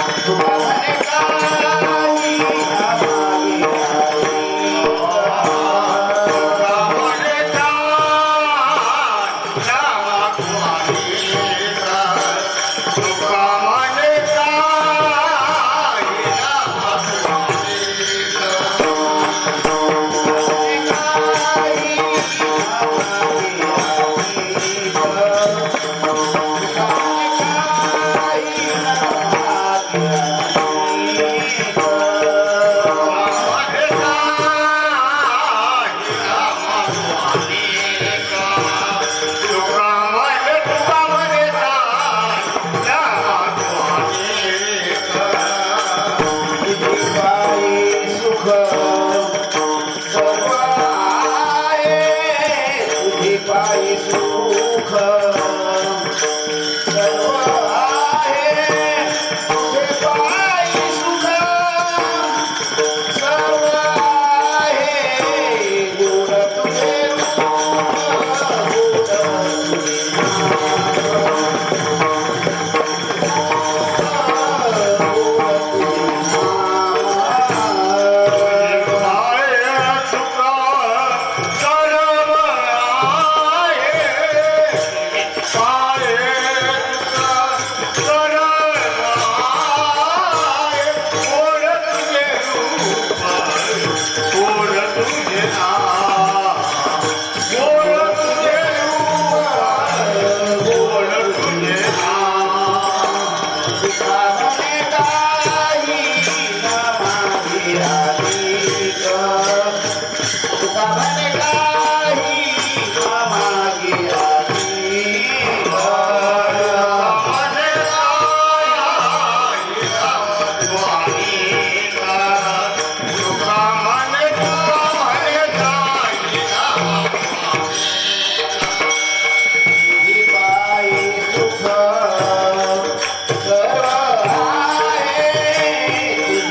तुका म्हणे काही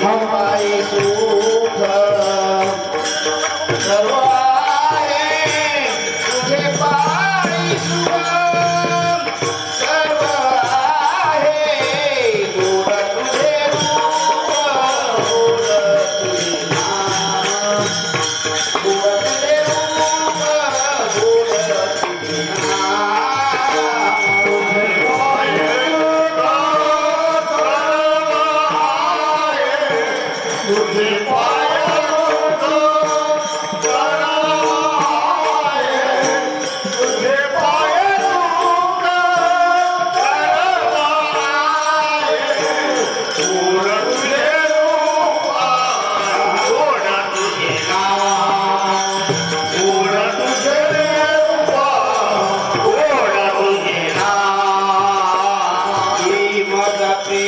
पायी सुख सर्व आहे तुझे पायी सुख सर्व आहे गोड तुझे रूप गोड तुझे नाम गोड तुझे रूप गोड तुझे नाम तुझे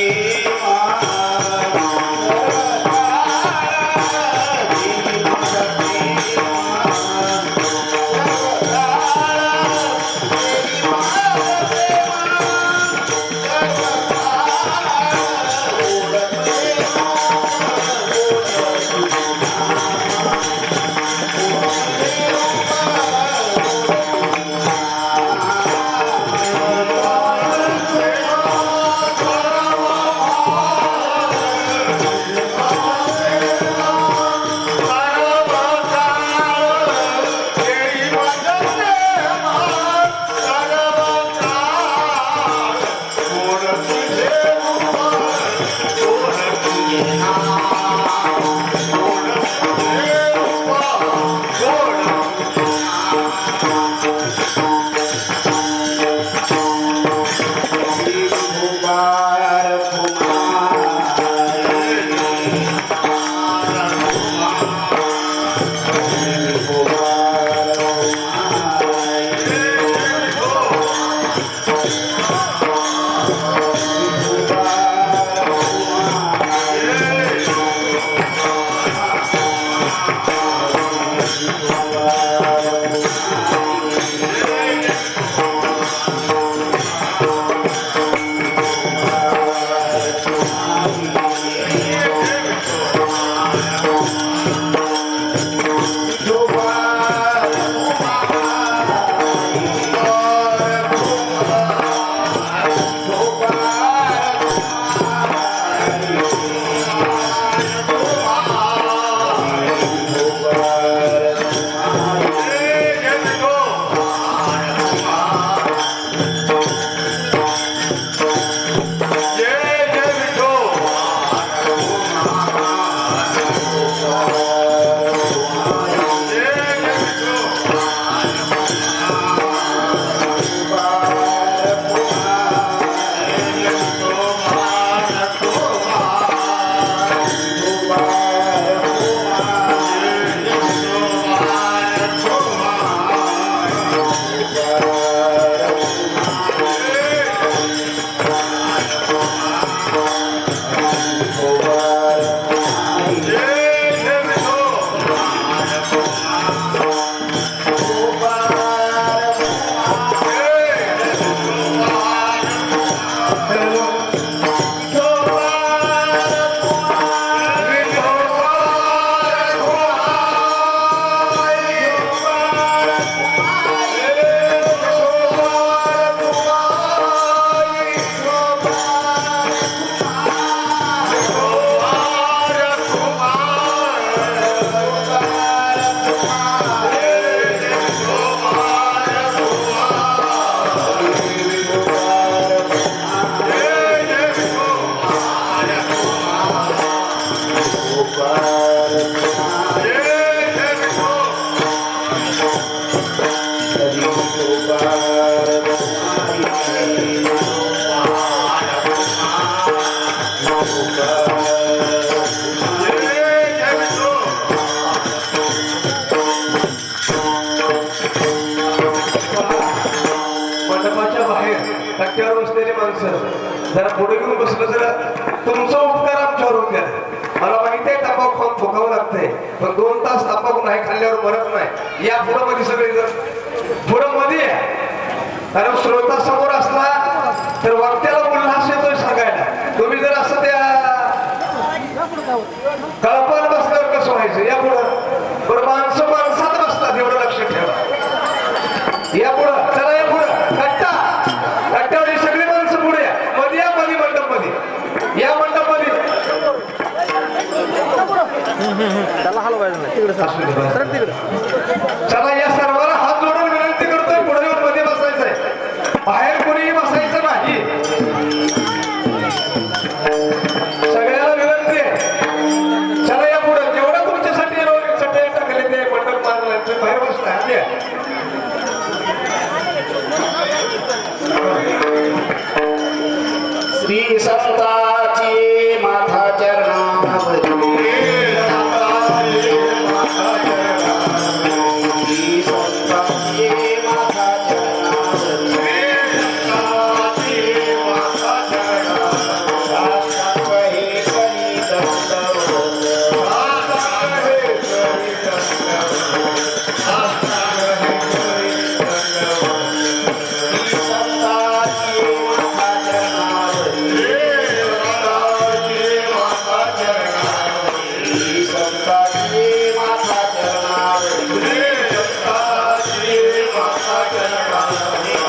कट्ट्यावर बसलेली माणसं जरा पुढे घेऊन बसलं तर तुमचा उपकार आमच्यावर होऊन द्या. मला माहिती आहे तंबाखू खाऊन फुकावं लागतंय, पण 2 तास तंबाखू नाही खाल्ल्यावर मरत नाही. या पुढं मध्ये सगळे जर पुढं मध्ये कारण श्रोता समोर असला तर वक्त्याला उल्हास येतोय सांगायला. तुम्ही जर असं त्या कळपाला बसल्यावर कसं व्हायचं या पुढं बरं माणसं माणसात बसतात एवढं लक्ष ठेवा या पुढं चला या पुढं कट्टा कट्ट्यावर सगळी माणसं पुढे या मध्ये या मध्ये मंडप मध्ये या मंडप मध्ये त्याला हलवायचं नाही तिकडे सर तिकडे चला या सर्वांना हात जोडून विनंती करतोय पुढे येऊन मध्ये बसायचंय बाहेर कोणीही बसायचं नाही सगळ्याला विनंती आहे चला या पुढे जेवढं तुमच्यासाठी चटई टाकले ते मंडप मारलं तुम्ही बाहेर बसता आधी या. श्री संताची माथा चरणावरी श्री संताची माथा चरणावरी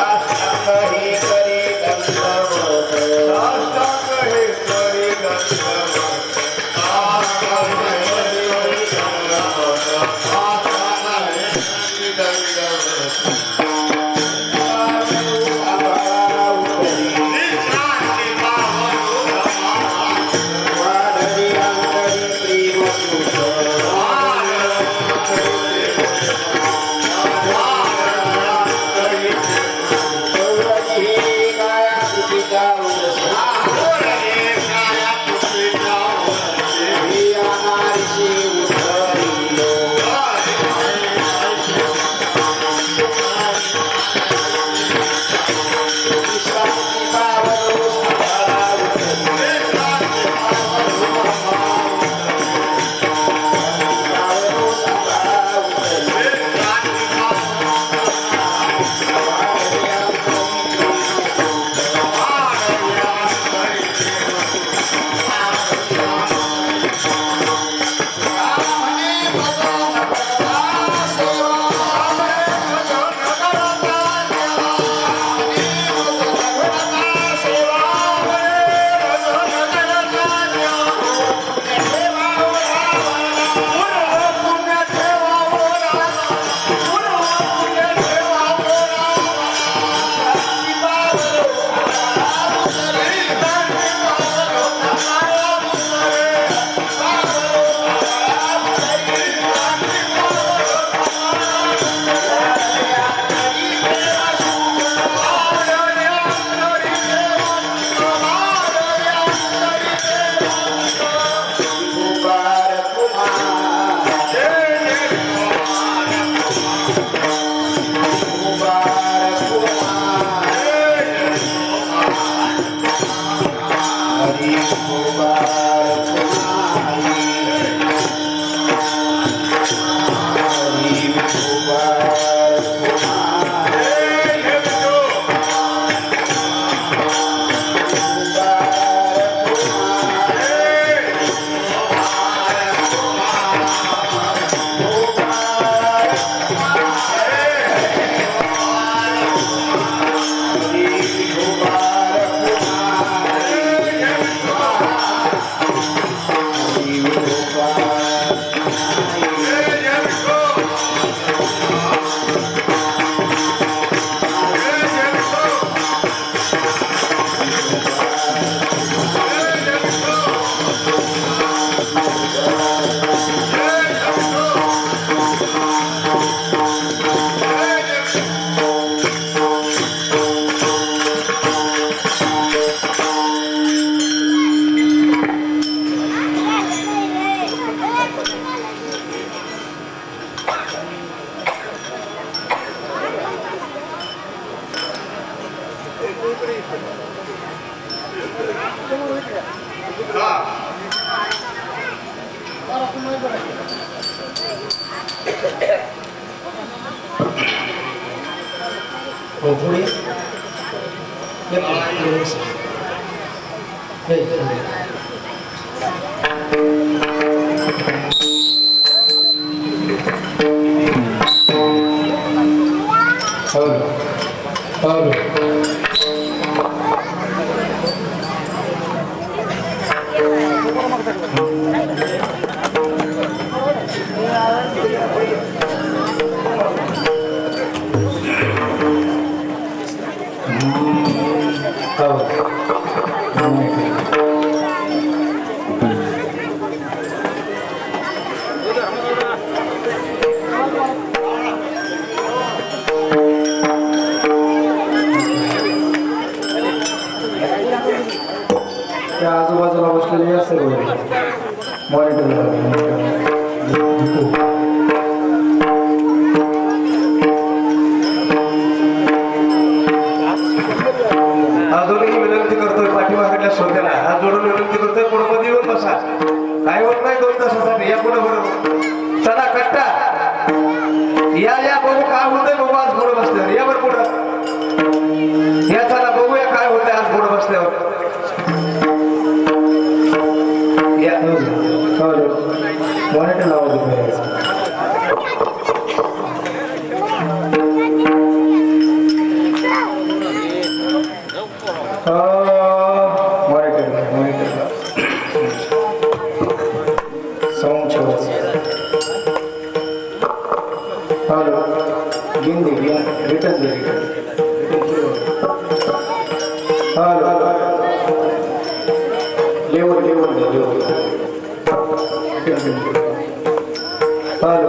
साष्टांग हे करी हो पुढे हे 2 तासासाठी या पुढे बरोबर चला कट्टा या बघू काय होतंय बघू आज पुढे बसल्यावर या बरं पुढं या चला बघूया काय होतंय आज पुढे बसल्यावर या मॉनिटर लावा साऊंड ठेवायचं हॅलो गेंदे रिटर्न दे हॅलो लेवल दे लेवल हॅलो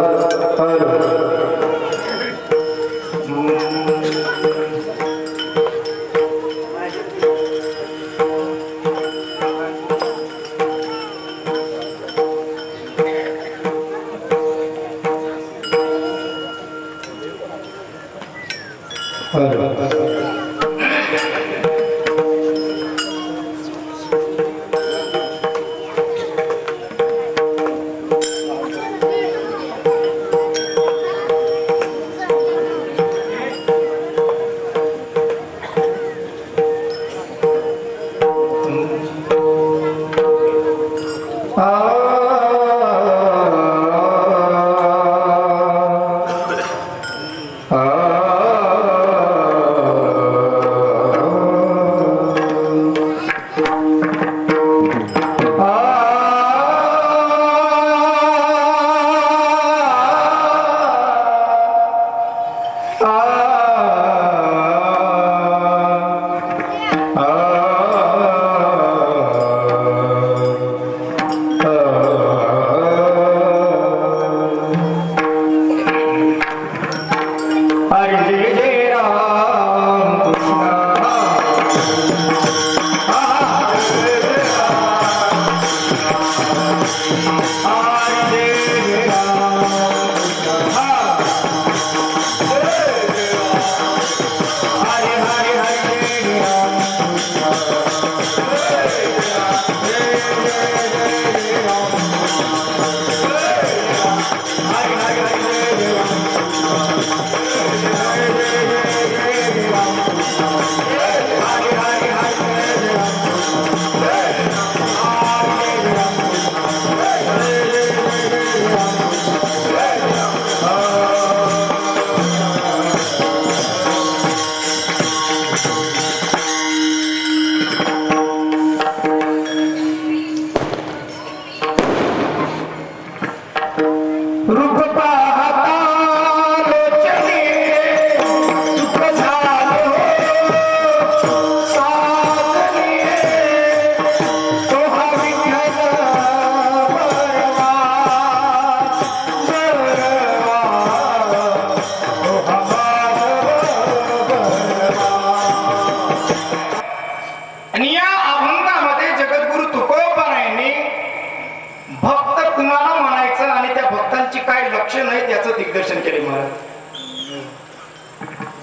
दिग्दर्शन केले महाराज.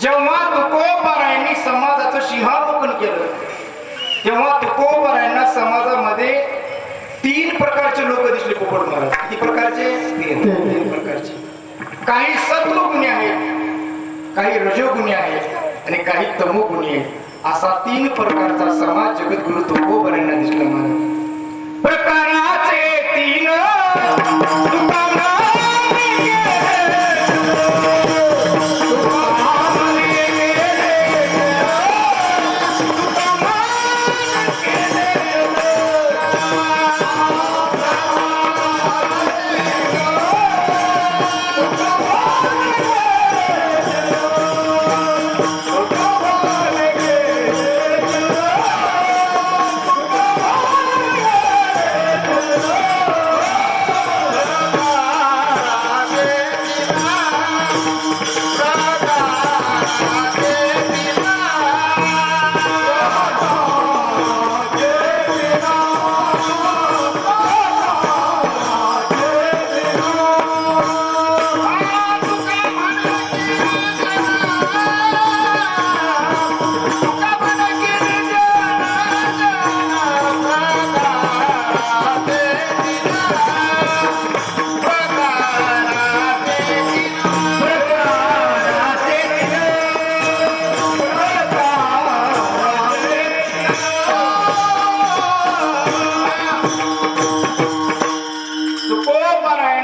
जेव्हा तुकोबारायांनी समाजाचं सिंहावलोकन केलं तेव्हा तुकोबारायांना समाजामध्ये 3 प्रकारचे लोक दिसले. पोपट महाराज किती प्रकारचे? 3 प्रकारचे. काही सत्वगुणी आहेत, काही रजोगुणी आहेत आणि काही तमोगुणी आहेत. असा 3 प्रकारचा समाज जगद्गुरु तुकोबारायांना दिसला महाराज. प्रकाराचे 3 तुकोबारायांनी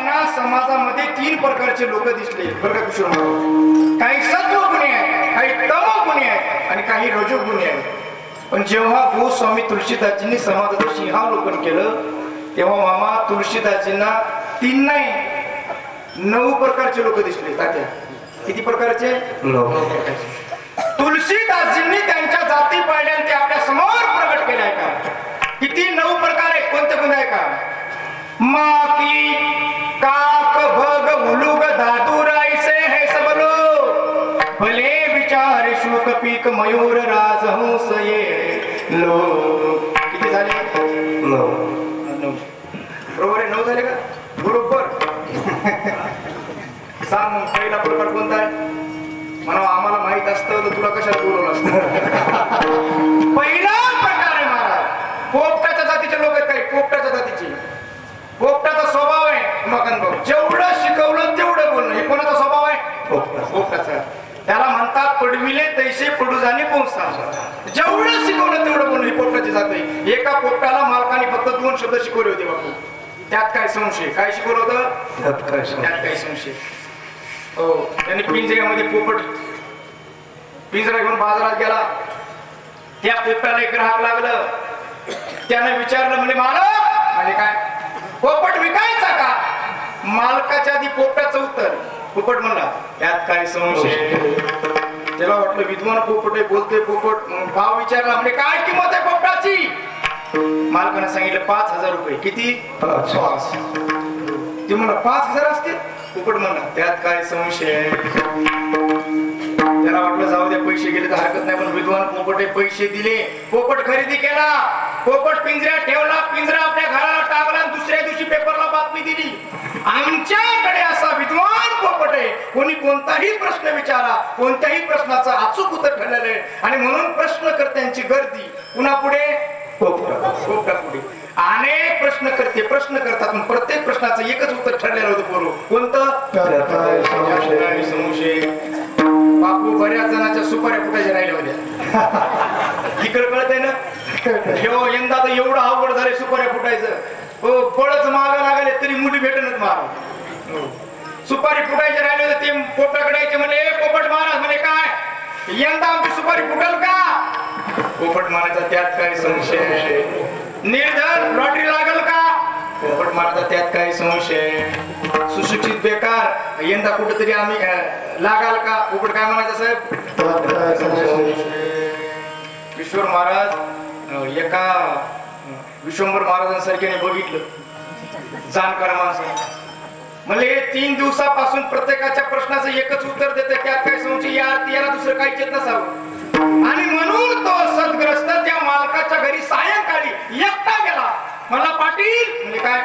यांना समाजामध्ये 3 प्रकारचे लोक दिसले बरं का किशोर महाराज. काही सत्व गुणी आहेत, काही तमो गुणी आहेत आणि काही रजो गुणी आहेत. पण जेव्हा गोस्वामी तुळशीदासजींनी समाजाचं सिंहावलोकन केलं तेव्हा मामा तुळशीदासजींना 3 नाही 9 प्रकारचे लोक दिसले. तात्या किती प्रकारचे? 9 तुळशीदासजींनी त्यांच्या जाती पाहिल्या आणि ते आपल्या समोर प्रगट केल्या आहे का? किती 9 प्रकार आहेत. कोणते कोणते आहे का? माकी काक भग उलुग धातुर ऐसे है सब लोग भले विचार शुक पीक मयूर राजहंस ये लोग. किती झाले? 9 बरोबर आहे? 9 झाले का? बरोबर. सांग मग पहिला प्रकार कोणता आहे? म्हणा आम्हाला माहित असतं तर तुला कशाला बोलवलं असतं. पहिला प्रकार आहे महाराज पोपटाच्या जातीचे लोक आहेत. काही पोपटाच्या जातीचे. पोपटाचा स्वभाव आहे मकन भाऊ जेवढं शिकवलं तेवढं बोलणं. हे कोणाचा स्वभाव आहे? पोपटाचा. त्याला म्हणतात पडविले तैसे पडू जाणे पोहोचता. जेवढं शिकवलं तेवढं बोलणं. ही पोपटाची जात आहे. एका पोपटाला मालकाने फक्त 2 शब्द शिकवले होते बापू. त्यात काय संशय? काय शिकवलं होतं? त्यात काय संशय? हो त्यांनी पिंजऱ्यामध्ये पोपट पिंजरा घेऊन बाजारात गेला. त्या पोपटाला एक ग्राहक लागलं. त्याने विचारलं म्हणजे मालक म्हणजे काय पोपट विकायचा का? मालकाच्या आधी पोपटाचं उत्तर. पोपट म्हणला त्यात काय संशय? त्याला वाटलं विद्वान पोपट आहे बोलतोय पोपट. भाव विचारला म्हणजे काय किंमत आहे पोपटाची? मालकाने सांगितलं 5,000 रुपये. किती? 5. ते म्हणला 5,000 असतील? पोपट म्हणला त्यात काय संशय? त्याला वाटलं जाऊ द्या पैसे गेले तर हरकत नाही पण विद्वान पोपट आहे पैसे दिले. पोपट खरेदी केला. पोपट पिंजऱ्यात ठेवला. पिंजरा आपल्या घराला टाकला आणि दुसऱ्या दिवशी पेपरला बातमी दिली आमच्याकडे असा विद्वान पोपट आहे. कोणी कोणताही प्रश्न विचारा कोणत्याही प्रश्नाचं अचूक उत्तर ठरलेलं आहे आणि म्हणून प्रश्नकर्त्यांची गर्दी. पुन्हा पुढे पोपटा पुढे अनेक प्रश्न करतात पण प्रत्येक प्रश्नाचं एकच उत्तर ठरलेलं होतं. पोरो कोणतं? संशय. बापू बऱ्याच जणांच्या सुपाऱ्या फुटायच्या राहिल्या होत्या. इकडे कळत आहे ना? यंदा तर एवढं अवघड झालंय सुपाऱ्या फुटायचं. हो फळच मागा लागले तरी मुली भेटणच महाराज. सुपारी फुटायचे राहिले होते ते पोपटाकडे यायचे म्हणे पोपट महाराज म्हणे काय यंदा आमची सुपारी फुटल का? पोपट म्हणायचा त्यात काय संशय? निर्धन लॉटरी लागल का? पोपट म्हणायचा त्यात काय संशय? सुशिक्षित बेकार यंदा कुठेतरी आम्ही लागाल का? पोपट काय म्हणायचं साहेब? किशोर महाराज एका विश्वंभर महाराजांसारख्याने बघितलं जाणकार माणसं म्हणजे 3 दिवसापासून प्रत्येकाच्या प्रश्नाचं एकच उत्तर देते त्यात काय संशय? याला दुसरं काहीच येत नसावं आणि म्हणून तो सदग्रस्त त्या मालकाच्या घरी सायंकाळी एकटा गेला. मला पाटील म्हणजे काय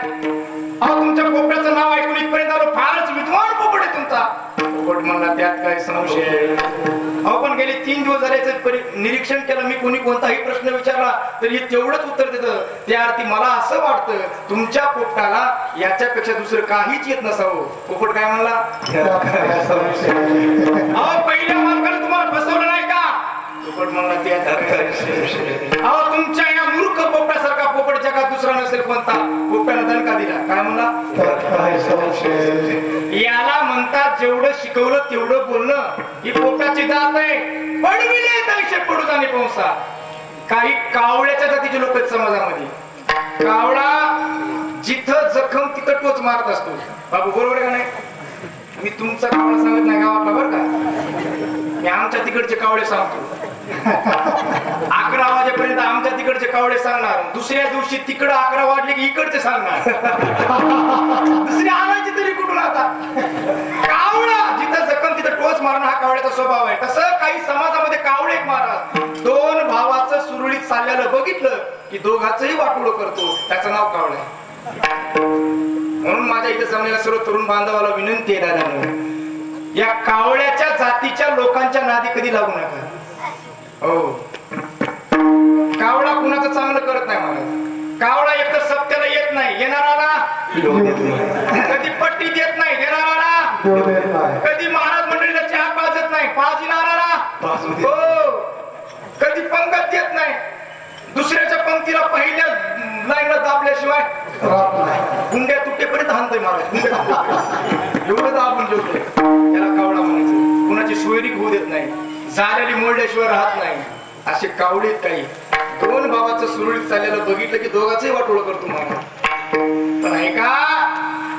अहो तुमच्या पोपटाचं नाव ऐकून इथपर्यंत आलो फारच विद्वान पोपट आहे तुमचा. पोपट म्हणला त्यात काय संशय? अहो पण गेले 3 दिवस झाल्याचं निरीक्षण केलं मी कोणी कोणताही प्रश्न विचारला तरी हे तेवढंच उत्तर देतं. त्या अर्थी मला असं वाटतं तुमच्या पोपटाला याच्यापेक्षा दुसरं काहीच येत नसावं. पोपट काय म्हणला? अहो पहिल्या मालकाने तुम्हाला फसवलं नाही का? पोपट म्हणला त्यात काय संशय? अहो तुमच्या या मूर्ख पोपटासारखा पोपट जगात दुसरा नसेल कोणता. पोपटाने दणका दिला. काय म्हणला? याला म्हणतात जेवढं शिकवलं तेवढं बोलणं. ही पोपटाची जात आहे. पडविले तैसे पडू जाणे पोहोचा. काही कावळ्याच्या जातीचे लोक आहेत समाजामध्ये. कावळा जिथं जखम तिथं टोच मारत असतो. बाबू बरोबर आहे का नाही? मी तुमचा कावळा सांगत नाही गावातला बरं का. मी आमच्या तिकडचे कावळे सांगतो. 11 वाजेपर्यंत आमच्या तिकडचे कावळे सांगणार. दुसऱ्या दिवशी तिकडं 11 वाजले की इकडचे सांगणार. दुसरी आणायची तरी कुठून आता? कावळा जिथं जखम तिथं टोच मारणं हा कावळ्याचा स्वभाव आहे. तसं काही समाजामध्ये कावळे एक महाराज 2 भावाचं सुरळीत चाललेलं बघितलं की दोघांचंही वाटोळं करतो. त्याचं नाव कावळं. म्हणून माझ्या इथे जमलेल्या सर्व तरुण बांधवाला विनंती आहे दादा या कावळ्याच्या जातीच्या लोकांच्या नादी कधी लागू नका. हो कावळा कुणाचं चांगलं करत नाही महाराज. कावळा एक तर सत्याला येत नाही येणाराला कधी पट्टी देत नाही देणाराला कधी महाराज मंडळीला चहा पाजत नाही पाजिणाराला हो कधी पंगत देत नाही. दुसऱ्याच्या पंक्तीला पहिल्या लाईनला दाबल्याशिवाय राहत नाही. गुंड्या तुटेपर्यंत हाणतोय महाराज, गुंड्या तुटेपर्यंत. एवढं दाबून जेवतोय. त्याला कावळा म्हणायचं. कुणाची सोयरीक होऊ देत नाही, झालेली मोडल्याशिवाय राहत नाही. असे कावळीत काही दोन भावाचं सुरळीत चाललेलं बघितलं की दोघांचंही वाटोळ करतो महाराज. पण ऐका,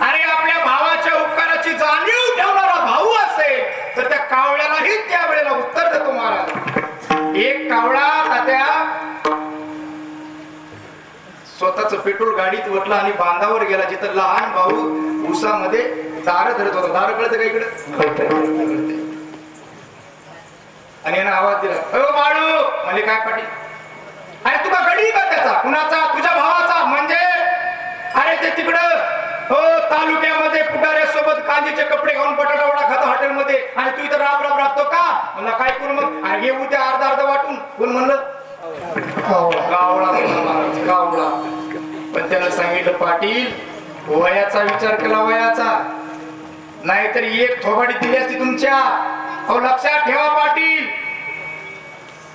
अरे आपल्या भावाच्या उपकाराची जाणीव ठेवणारा भाऊ असेल तर त्या कावळ्यालाही त्या वेळेला उत्तर देतो महाराज. एक कावळा तात्या स्वतःच पेट्रोल गाडीत ओतला आणि बांधावर गेला जिथं लहान भाऊ उसामध्ये दार धरत होता. दार कळतं का इकडे? आणि यानं आवाज दिला, अ बाळू. म्हणजे काय पाटील? अरे तुला गडी का त्याचा? कुणाचा? तुझ्या भावाचा. म्हणजे अरे ते तिकडं हो तालुक्यामध्ये पुढाऱ्यासोबत कांदीचे कपडे घालून बटाटा वडा खाता हॉटेलमध्ये, आणि तू इथं राब राब राबतो का? मला काय करू मग? अरे हे उद्या अर्धा अर्धा वाटून. कोण म्हणलं? कावळा म्हणला महाराज, कावळा. पण त्याला सांगितलं, पाटील वयाचा विचार केला, वयाचा. नाहीतर एक थोबाडी दिली असती तुमच्या. अहो लक्षात ठेवा पाटील,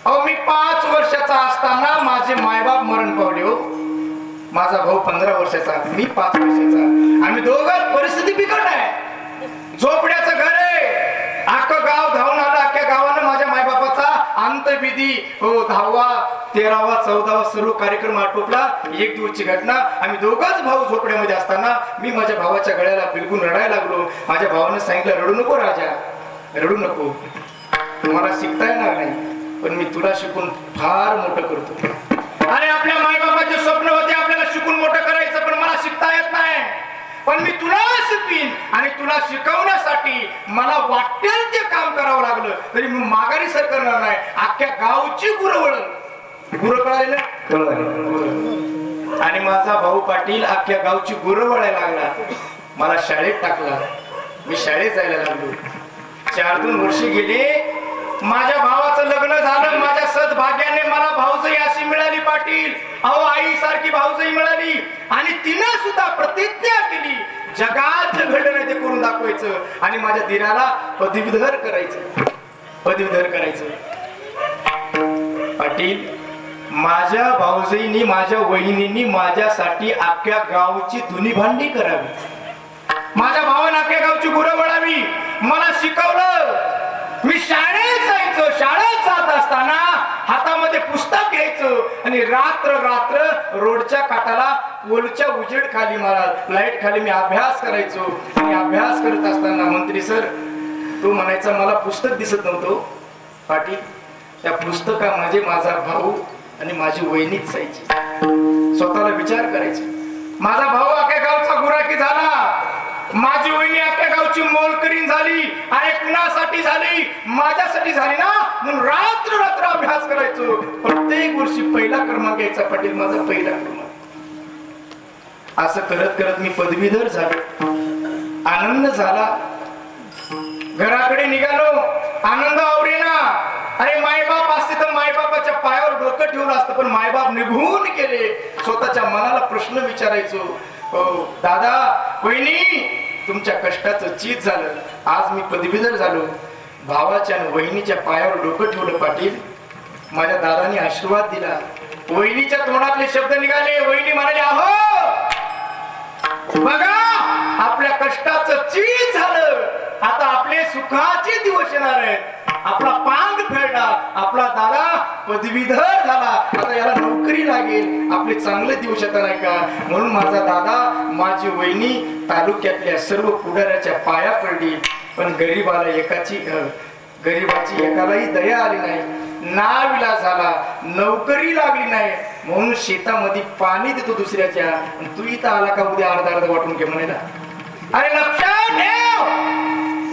अहो मी 5 वर्षाचा असताना माझे मायबाप मरण पावले हो. माझा भाऊ 15 वर्षाचा, मी 5 वर्षाचा. आम्ही दोघं परिस्थिती बिकट आहे. झोपड्याचं घर आहे. अख्खं गाव धावून आलं. अख्ख्या गावानं माझ्या मायबापाचा अंतविधी हो 10वा 13वा 14वा सर्व कार्यक्रम आटोपला. एक दिवसची घटना. आम्ही दोघंच भाऊ झोपड्यामध्ये असताना मी माझ्या भावाच्या गळ्याला बिलकुल रडायला लागलो. माझ्या भावानं सांगितलं, रडू नको राजा, रडू नको. मला शिकता येणार नाही, पण मी तुला शिकून फार मोठं करतो. अरे आपल्या मायबापाचे स्वप्न होते आपल्याला शिकून मोठं करायचं, पण मला शिकता येत नाही. पण मी तुला शिकवीन, आणि तुला शिकवण्यासाठी मला वाटेल ते काम करावं लागलं तरी मी माघारी सर करणार नाही. अख्ख्या गावची गुरं वळण. गुरं कळाले ना? आणि माझा भाऊ पाटील अख्ख्या गावची गुरं वळायला लागला. मला शाळेत टाकला. मी शाळेत जायला लागलो. 4-2 वर्ष गेले. माझ्या भावाचं लग्न झालं. माझ्या सद्भाग्याने मला भाऊजई अशी मिळाली पाटील. अहो आई सारखी भाऊजई मिळाली. आणि तिनं सुद्धा प्रतिज्ञा केली, जगात जे घडलं नाही ते करून दाखवायचं, आणि माझ्या दिराला पदवीधर करायचं. पदवीधर करायचं. पाटील माझ्या भाऊजईंनी, माझ्या वहिनींनी माझ्यासाठी अख्ख्या गावची धुनी भांडी करावी. माझ्या भावानं अख्ख्या गावची गुरं वळावी. मला शिकवलं. मी शाळेत जायचो. शाळेत जात असताना हातामध्ये पुस्तक घ्यायचं आणि रात्र रात्र रोडच्या काठाला पोलच्या उजेड खाली, मला लाईट खाली मी अभ्यास करायचो. आणि अभ्यास करत असताना मंत्री सर तो म्हणायचा, मला पुस्तक दिसत नव्हतं पाटील. त्या पुस्तकामध्ये माझा भाऊ आणि माझी वहिनीच जायची. स्वतःला विचार करायचे, माझा भाऊ अख्ख्या गावचा गुराखी झाला, माझी वहिनी अख्ख्या गावची मोलकरीण झाली. अरे कुणासाठी झाली? माझ्यासाठी झाली ना. म्हणून रात्र रात्र अभ्यास करायचो. प्रत्येक वर्षी पहिला क्रमांक यायचा पाटील, माझा पहिला क्रमांक. असं करत करत मी पदवीधर झालो. आनंद झाला. घराकडे निघालो. आनंद आवरेना. अरे मायबाप असते तर मायबापाच्या पायावर डोकं ठेवलं असतं, पण मायबाप निघून गेले. स्वतःच्या मनाला प्रश्न विचारायचो, दादा वहिनी तुमच्या कष्टाचं चीज झालं. आज मी पदवीधर झालो. भावाच्या आणि वहिनीच्या पायावर डोकं ठेवलं पाटील. माझ्या दादाने आशीर्वाद दिला. वहिनीच्या तोंडातले शब्द निघाले. वहिनी म्हणाले, अहो बघा आपल्या कष्टाचं चीज झालं. आता आपले सुखाचे दिवस येणार आहेत. आपला पांग फेडला. आपला दादा पदवीधर झाला. आता याला नोकरी लागेल. आपले चांगले दिवस येतात नाही का? म्हणून माझा दादा, माझी वहिनी तालुक्यातल्या सर्व पुढाऱ्याच्या पाया पडली. पण गरीबाची एकालाही दया आली नाही. नाविलाज झाला. नोकरी लागली नाही. म्हणून शेतामध्ये पाणी देतो दुसऱ्याच्या. तू इथं आला का उद्या अर्धा अर्धा वाटून घे म्हणायला. अरे लक्षात ठेव,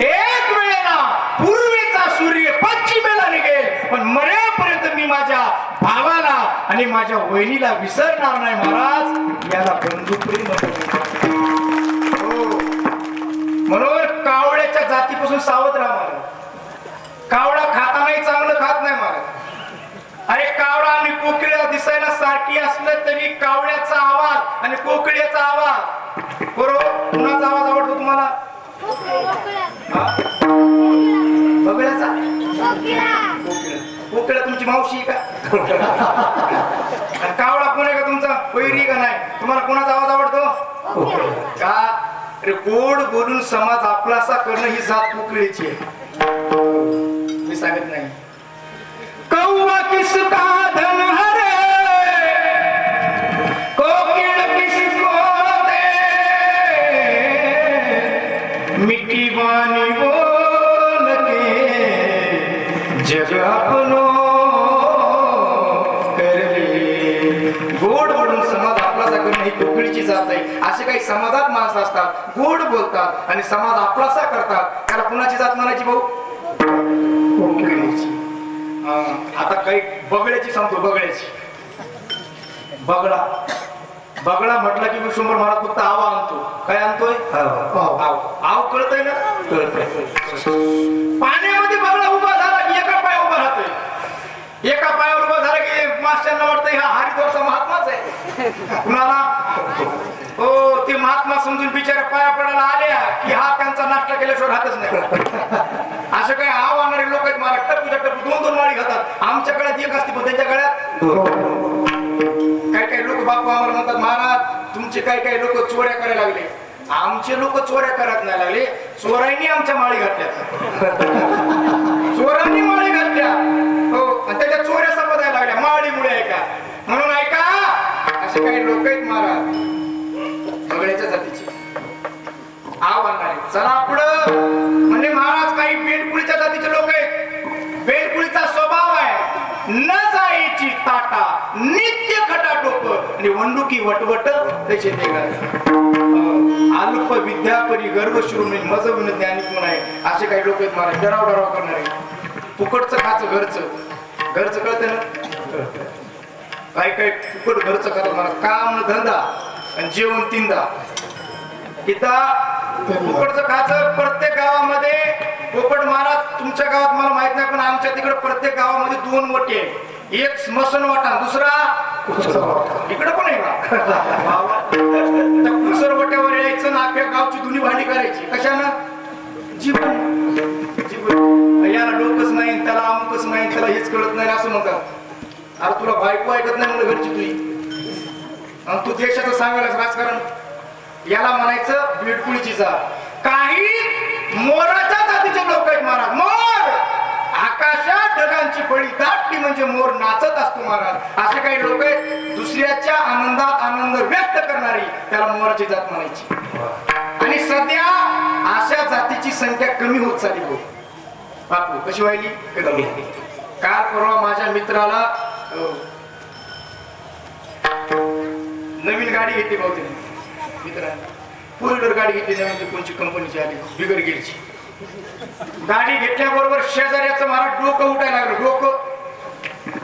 एक वेळेला पूर्वेचा सूर्य पश्चिमेला निघेल, पण मरेपर्यंत मी माझ्या भावाला आणि माझ्या वहिनीला विसरणार नाही महाराज. याला बंधुप्रेम म्हणतात. हो, म्हणून कावळ्याच्या जातीपासून सावध राहा महाराज. कावळा खातानाही चांगलं खात नाही महाराज. अरे कावळा आणि कोकिळा दिसायला सारखी असलं तरी कावळ्याचा आवाज आणि कोकिळ्याचा आवाज, बरोबर कुणाचा आवाज आवडतो तुम्हाला? बगळ्याचा. कोकिळा तुमची तुमची मावशी आहे का? आणि कावळा कोण आहे का तुमचा? वैरी का नाही? तुम्हाला कोणाचा आवाज आवडतो का? अरे गोड बोलून समाज आपलासा करणं ही जात कुकळीची आहे. मी सांगत नाही. कौवा किसका धन हरे, कोकिल किसको दे, मिट्टी बानी बोल के जग अपनो करले. गोड बोलून समाज आपलासा करणं ही कोकळीची जात आहे. असे काही समाजात माणसं असतात, गोड बोलतात आणि समाज आपलासा करतात. त्याला कुणाची जात म्हणायची भाऊ? कोकणीची. आता काही बगड्याची सांगतो. बगड्याची. बगडा बगडा म्हटलं की विश्वंभर महाराज फक्त आवा आणतो. काय आणतोय? आव कळतंय ना? कळतंय. पाण्यामध्ये बगडा उभा झाला की एका पायावर उभा राहतोय. एका पायावर उभा झाला की मास्टरना वाटतंय हा हरिद्वारचा महात्माच आहे. कुणाला? हो, ते महात्मा समजून बिचारा पाया पडायला आल्या की हा त्यांचा नाश्ता केल्याशिवाय राहतच नाही. असं काही आव आणणारे लोक आहेत मला. टप्पूच्या टप्पू 2-2 माळी खातात. आमच्या गळ्यात एक असते पण त्यांच्या गळ्यात काही काही लोक बापू आम्हाला म्हणतात महाराज तुमचे काही लोक चोऱ्या करायला लागले. आमचे लोक चोऱ्या करत नाही लागले, चोरांनी आमच्या माळी घातल्या. चोरांनी माळी घातल्या. हो, आणि त्याच्या चोऱ्या संपदायला लागल्या माळीमुळे. ऐका म्हणून ऐका, असे काही लोक आहेत महाराज बगड्याच्या जातीचे आव आणणारे. चला पुढं. म्हणजे महाराज काही बेलकुळीच्या जातीचे लोक आहेत. बेलकुळीचा स्वभाव आहे न जायची ताटा, नित्य खटाटोप आणि वंडुकी वटवट त्याचे अल्प विद्या परी गर्व शिरोमणी मज विन ज्ञानी कोण आहे. असे काही लोक आहेत महाराज डराव डराव करणारे. फुकटचं खाचं घरचं कळतं ना? काही फुकट घरचं करत महाराज. काम न धंदा आणि जेवण तीनदा. इथं फुकटचं खाचं प्रत्येक गावामध्ये. पोपट महाराज तुमच्या गावात मला माहित नाही पण आमच्या तिकडे प्रत्येक गावामध्ये 2 वटे आहे. एक स्मशान वाटा, दुसरा इकडे पण आहे का? त्या कुसर वट्यावर यायचं ना अख्ख्या गावची धुनी भांडी करायची. कशानं? जीवन. याला डोकंच नाही, त्याला अमुकच नाही, त्याला हेच कळत नाही असं म्हणतात. अरे तुला बायको ऐकत नाही म्हणलं घरची तुझी, आणि तू देशाचं सांगायला राजकारण. याला म्हणायचं बेडकुळीची जात. काही मोराच्या जातीचे लोक आहेत महाराज. मोर आकाशात ढगांची फळी दाटली म्हणजे मोर नाचत असतो महाराज. असे काही लोक आहेत दुसऱ्याच्या आनंदात आनंद व्यक्त करणारी, त्याला मोराची जात म्हणायची. आणि सध्या अशा जातीची संख्या कमी होत चालली. हो बापू कशी व्हायली? कमी. काल परवा माझ्या मित्राला नवीन गाडी घेतली भाऊ. मित्रांनो 4 व्हीलर गाडी घेतली नवीन. कोणची कंपनीची आली बिगर गिरची. गाडी घेतल्याबरोबर शेजाऱ्याचं मला डोकं उठायला लागलं.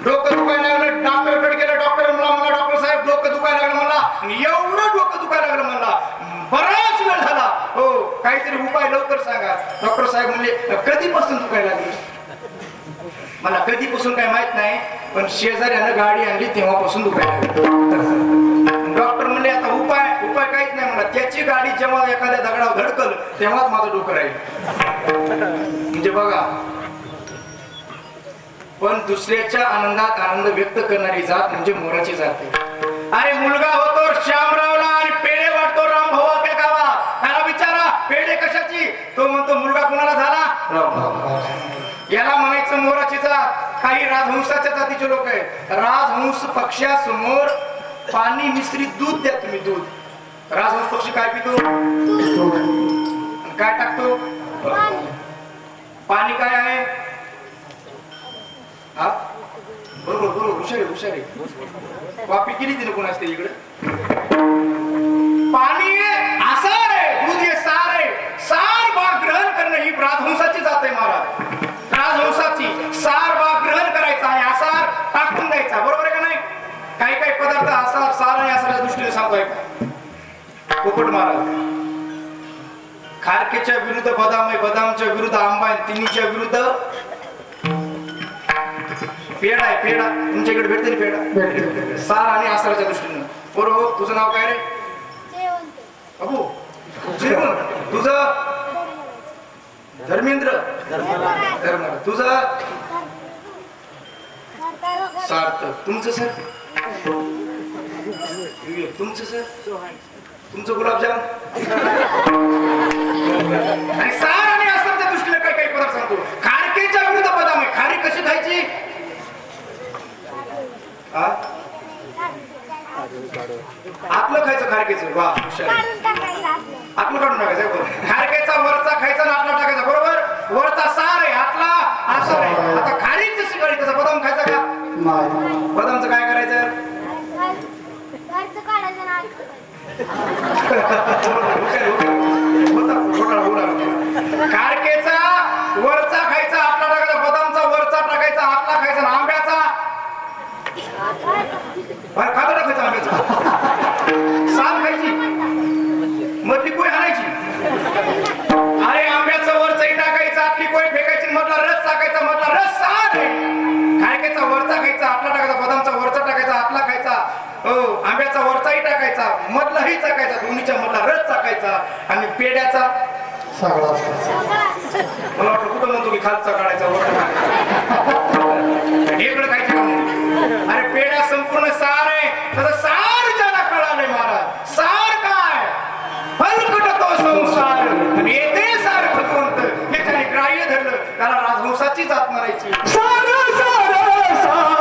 डोकं दुखायला लागलं. डॉक्टरकडे गेलं. डॉक्टर मला डॉक्टर साहेब डोकं दुखायला लागलं मला. आणि एवढं डोकं दुखायला लागलं मला बराच वेळ झाला. हो काहीतरी उपाय लवकर सांगा. डॉक्टर साहेब म्हणले कधीपासून दुखायला लागली? मला कधीपासून काय माहित नाही पण शेजाऱ्यानं गाडी आणली तेव्हापासून दुखायला लागली. डॉक्टर म्हणले आता उपाय काहीच नाही मला. त्याची गाडी जेव्हा एखाद्या दगडावर धडकल तेव्हाच माझं डोकं राहील. म्हणजे बघा, पण दुसऱ्याच्या आनंदात आनंद व्यक्त करणारी जात म्हणजे मोराची जात आहे. अरे मुलगा होतो श्यामरावला आणि पेढे वाटतो रामभावाच्या गावात. त्याला विचारा पेढे कशाची? तो म्हणतो मुलगा कुणाला झाला? रामभाव. याला म्हणायचं मोराची जात. काही राजहंसाच्या जातीचे लोक आहेत. राजहंस पक्षासमोर पाणी मिश्रित दूध द्या तुम्ही. दूध. राजहंस पक्षी काय पितो? काय टाकतो? पाणी काय आहे? हा बरोबर हुशारी. वापी केली तिने कोण असते इकडे? पाणी आसार आहे, दूध हे सार आहे. सार भाग ग्रहण करणं ही राजहंसाची जात आहे महाराज. राजहंसाची सार भाग ग्रहण करायचा आणि आसार टाकून द्यायचा. बरोबर आहे का नाही? काही पदार्थ आसार सार आणि आसाराच्या दृष्टीने सांगतोय का पोपट महाराज? खारकेच्या विरुद्ध बदाम आहे, बदामच्या विरुद्ध आंबा आहे, तिन्हीच्या विरुद्ध पेढा आहे. पेढा तुमच्या इकडे भेटते ना? पेढा सार आणि आसाराच्या दृष्टीने. बरोबर. तुझं नाव काय रे? अबू. तुझं? धर्मेंद्र. तुझं? सार्थक. तुमचं सर? विवेक. तुमचं सर? तुमचं गुलाबजाम. आणि सार आणि असरच्या दृष्टीने काही काही पदार्थ सांगतो. खारकेच्या विरुद्ध बदाम आहे. खारी कशी खायची? हा? आपलं खायचं खारकेचं. वा हुशार. आपलं काढून टाकायचं बरोबर. खारकेचा वरचा खायचा आणि आपला टाकायचा बरोबर. वरचा सार आहे, आतला आसर आहे. आता खारीक जशी काढली तसा बदाम खायचा का? बदामचं काय करायचं? खारकेचा वरचा खायचा, आपला टाकायचा. बदामचा वरचा टाकायचा, आपला खायचा. आंब्याचा खातं टाकायचं. आंब्याचा साल खायची, मधली कोय हाणायची. अरे आंब्याचं वरचंही टाकायचं, आतली कोय फेकायची, मधला रस टाकायचा. मधला रस साल आहे. खारकेचा वरचा खायचा, आपला टाकायचा. बदामचा वरचा टाकायचा, आपला खायचा. आंब्याचा वरचाही टाकायचा, मधलाही टाकायचा. दोन्हीच्या मधला रस टाकायचा. आणि पेड्याचा मला वाटलं कुठं म्हणतो की खालचा काढायचा वरचा इकडं खायचं का म्हणतो. अरे पेड्या संपूर्ण सार आहे. तसं सार ज्याला कळालंय महाराज. सार काय? फलकट तो संसार आणि येते सार भगवंत. हे त्याने ग्राह्य धरलं, त्याला राजहंसाची जात मारायची. सार सार सार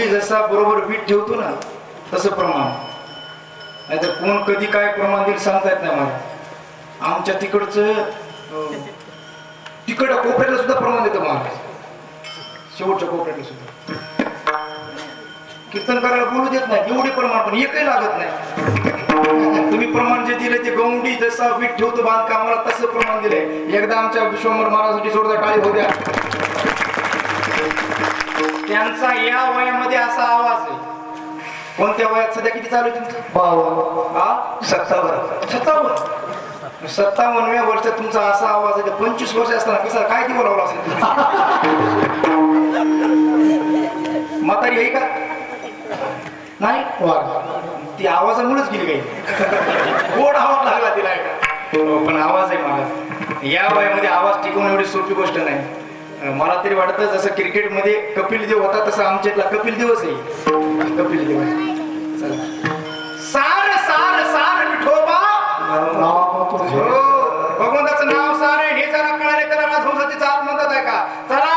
जसा बरोबर बीट ठेवतो ना तसं प्रमाण. नाहीतर कोण कधी काय प्रमाण देईल सांगता येत नाही मला. आमच्या तिकडचं तिकडच्या कोपऱ्याला सुद्धा प्रमाण देतं महाराज. शेवटच्या कोपऱ्याला सुद्धा कीर्तन करायला बोलू देत नाही. एवढे प्रमाण पण एकही लागत नाही. तुम्ही प्रमाण जे दिले ते गौंडी जसा बीट ठेवतो बांधकामाला तसं प्रमाण दिलंय. एकदा आमच्या विश्वंभर महाराजांसाठी जोरदार टाळी होऊ द्या. त्यांचा या वयामध्ये असा आवाज आहे. कोणत्या वयात? सध्या किती चालू आहे तुमचं? 57. 57व्या वर्षात तुमचा असा आवाज आहे. 25 वर्ष असताना कसा काय ती बोलावं असेल? म्हातारी आहे का? नाही. ती आवाजामुळेच गेली काही. गोड आवाज लागला तिला का? पण आवाज आहे मला. या वयामध्ये आवाज टिकवणं एवढी सोपी गोष्ट नाही. मला तरी वाटतं जसं क्रिकेटमध्ये कपिल देव होता तसं आमच्यातला कपिल देवच आहे. कपिल देव सार सार सार विठोबा. भगवंताचं नाव सार आहे. हे जरा कळाले त्याला राजहंसाची जात म्हणतात आहे का? चला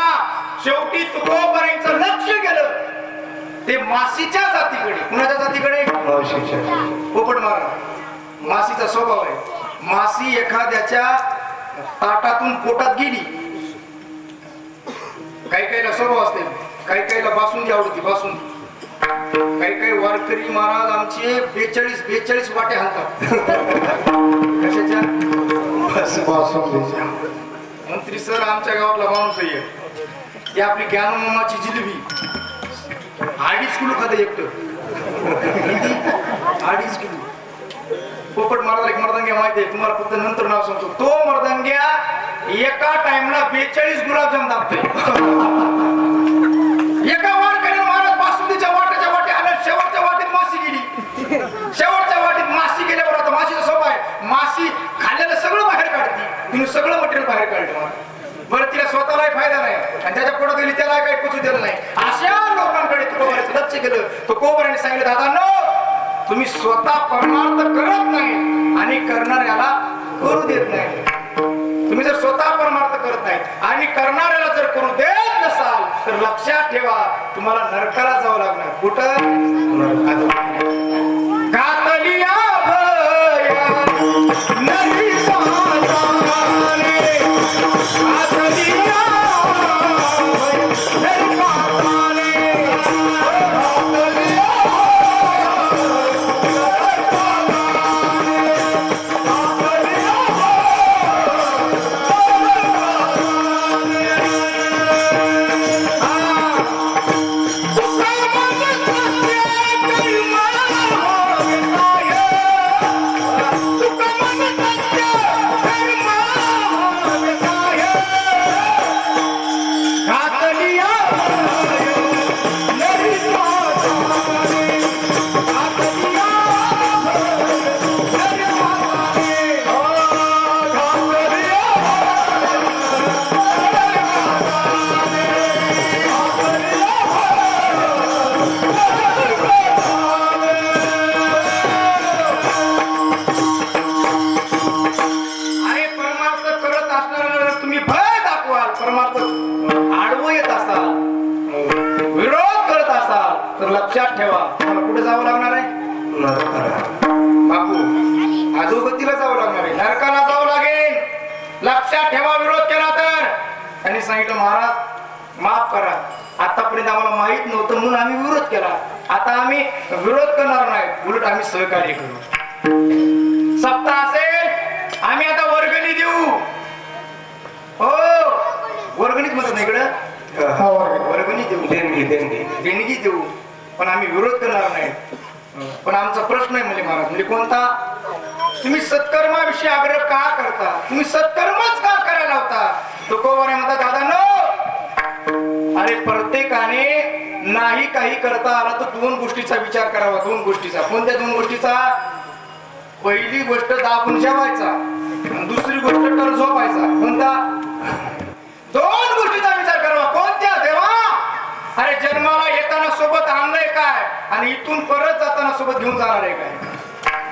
शेवटी तुकोबरांचं लक्ष गेलं ते मासीच्या जातीकडे. कुणाच्या जातीकडे? पोपट महाराज. मासीचा स्वभाव आहे. मासी एखाद्याच्या ताटातून पोटात गेली. काही काहीला स्वभाव असते, काही काहीला बासुंदी आवडती. बासुंदी काही काही वारकरी महाराज आमचे 42 वाटे हाणतात. कशाच्या? मंत्री सर आमच्या गावातला माणूस आहे. ती आपली ज्ञानमामाची जिलेबी 2.5 किलो खाते एकटं. 2.5 किलो. पोपट महाराज एक मर्दांग्या माहिती आहे तुम्हाला, फक्त नंतर नाव सांगतो. तो मर्दांग्या एका टाइमला 42 गुलाबजाम दाबते. एका वारकऱ्याने महाराज बासुंदीच्या वाट्याच्या वाटे आल्या. शेवटच्या वाटेत माशी गेली. शेवटच्या वाटेत माशी गेल्यावर आता माशीचा स्वभाव आहे. माशी खाल्लेलं सगळं बाहेर काढते. तिने सगळं मटेरियल बाहेर काढलं. बरं तिला स्वतःलाही फायदा नाही आणि त्याच्या पुढे गेली त्याला काही पोचू दिलं नाही. अशा लोकांकडे तुकोबाराचं लक्ष केलं. तुकोबाराने सांगितलं, दादा तुम्ही स्वतः परमार्थ करत नाही आणि करणाऱ्याला करू देत नाही. तुम्ही जर स्वतः परमार्थ करत नाही आणि करणाऱ्याला जर करू देत नसाल तर लक्षात ठेवा तुम्हाला नरकाला जावं लागणार. कुठं? घातलिया भया नदी पाताले, घातलिया भया नदी पाताले, घातलिया लक्षात ठेवा मला कुठे जावं लागणार आहे? बापू अधोगतीला जावं लागणार आहे, नरकाला जावं लागेल. लक्षात ठेवा. विरोध केला तर त्यांनी सांगितलं, महाराज माफ करा, आतापर्यंत आम्हाला माहित नव्हतं म्हणून आम्ही विरोध केला. आता आम्ही विरोध करणार नाही, उलट आम्ही सहकार्य करू. सप्ताह असेल आम्ही आता वर्गणी देऊ. हो वर्गणीच म्हणतात ना इकडं, वर्गणी देऊ, देणगी देऊ, पण आम्ही विरोध करणार नाही. पण आमचा प्रश्न आहे म्हणजे महाराज, म्हणजे कोणता? तुम्ही सत्कर्माविषयी आग्रह का करता? तुम्ही सत्कर्मच का करायला होता? तुकोबाराय म्हणतात, दादा नो, अरे प्रत्येकाने नाही काही करता आला तर दोन गोष्टीचा विचार करावा. दोन गोष्टीचा. कोणत्या दोन गोष्टीचा? पहिली गोष्ट दाबून जेवायचा आणि दुसरी गोष्ट तर झोपायचा. कोणता? दोन गोष्टीचा विचार करावा. कोणत्या? देवा, अरे जन्माला येताना सोबत आणलंय काय आणि इथून परत जाताना सोबत घेऊन जाणार आहे काय?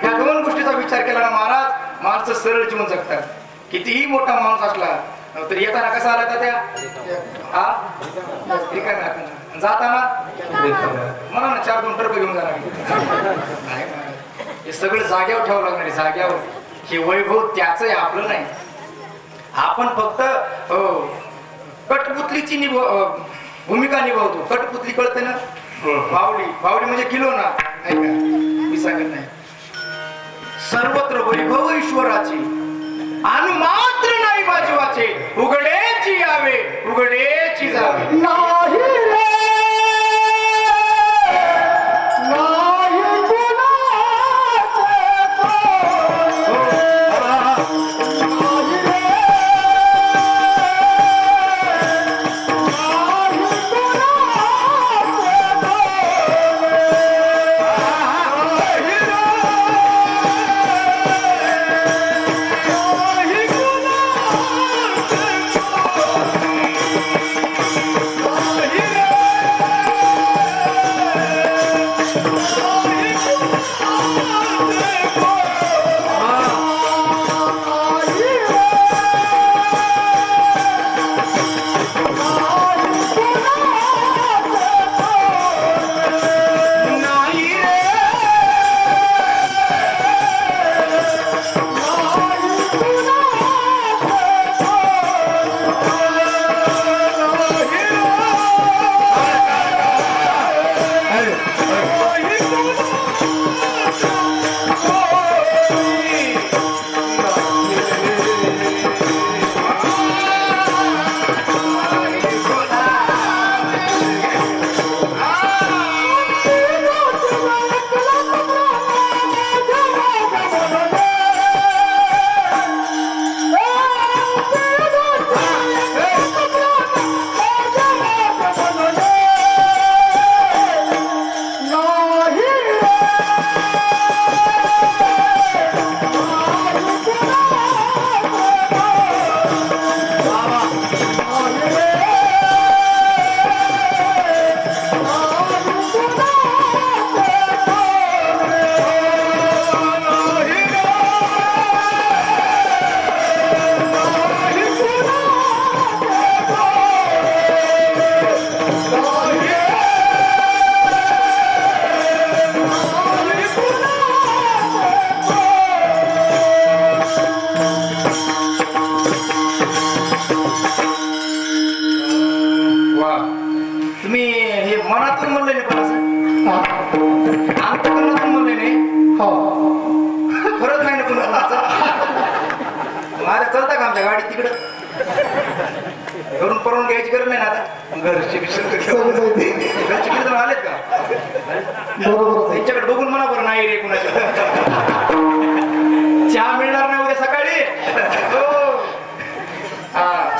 या दोन गोष्टीचा विचार केला ना महाराज, माणसं सरळ जीवन जगतात. कितीही मोठा माणूस असला तर येताना कसा आला त्या जाताना म्हणा ना 4-2 टर्क घेऊन जाणार. हे सगळं जाग्यावर ठेवावं लागणार आहे, जाग्यावर. हे वैभव त्याच आहे, आपलं नाही. आपण फक्त कठपुतलीची भूमिका निभावतो. कठपुतली कळते ना? बावडी. बावडी म्हणजे किलो ना, ऐका मी सांगत नाही. सर्वत्र वैभव ईश्वराची अनु मात्र नाही बाजवाचे, उघडेची यावे उघडेची जावे. नाही रे वा तुम्ही हे मनातून म्हणले नाही पण असं अंतकरणातून म्हणले नाही खरंच नाही ना तुम्हाला माझ्या चलता का आमच्या गाडी तिकडं घरून परवून घ्यायची गरज नाही ना आता घरचे विसर्ग घरचे किती जण आलेत का त्यांच्याकडे बघून म्हणा बरं नाही रे कुणाच्या चहा मिळणार नाही उद्या सकाळी हो.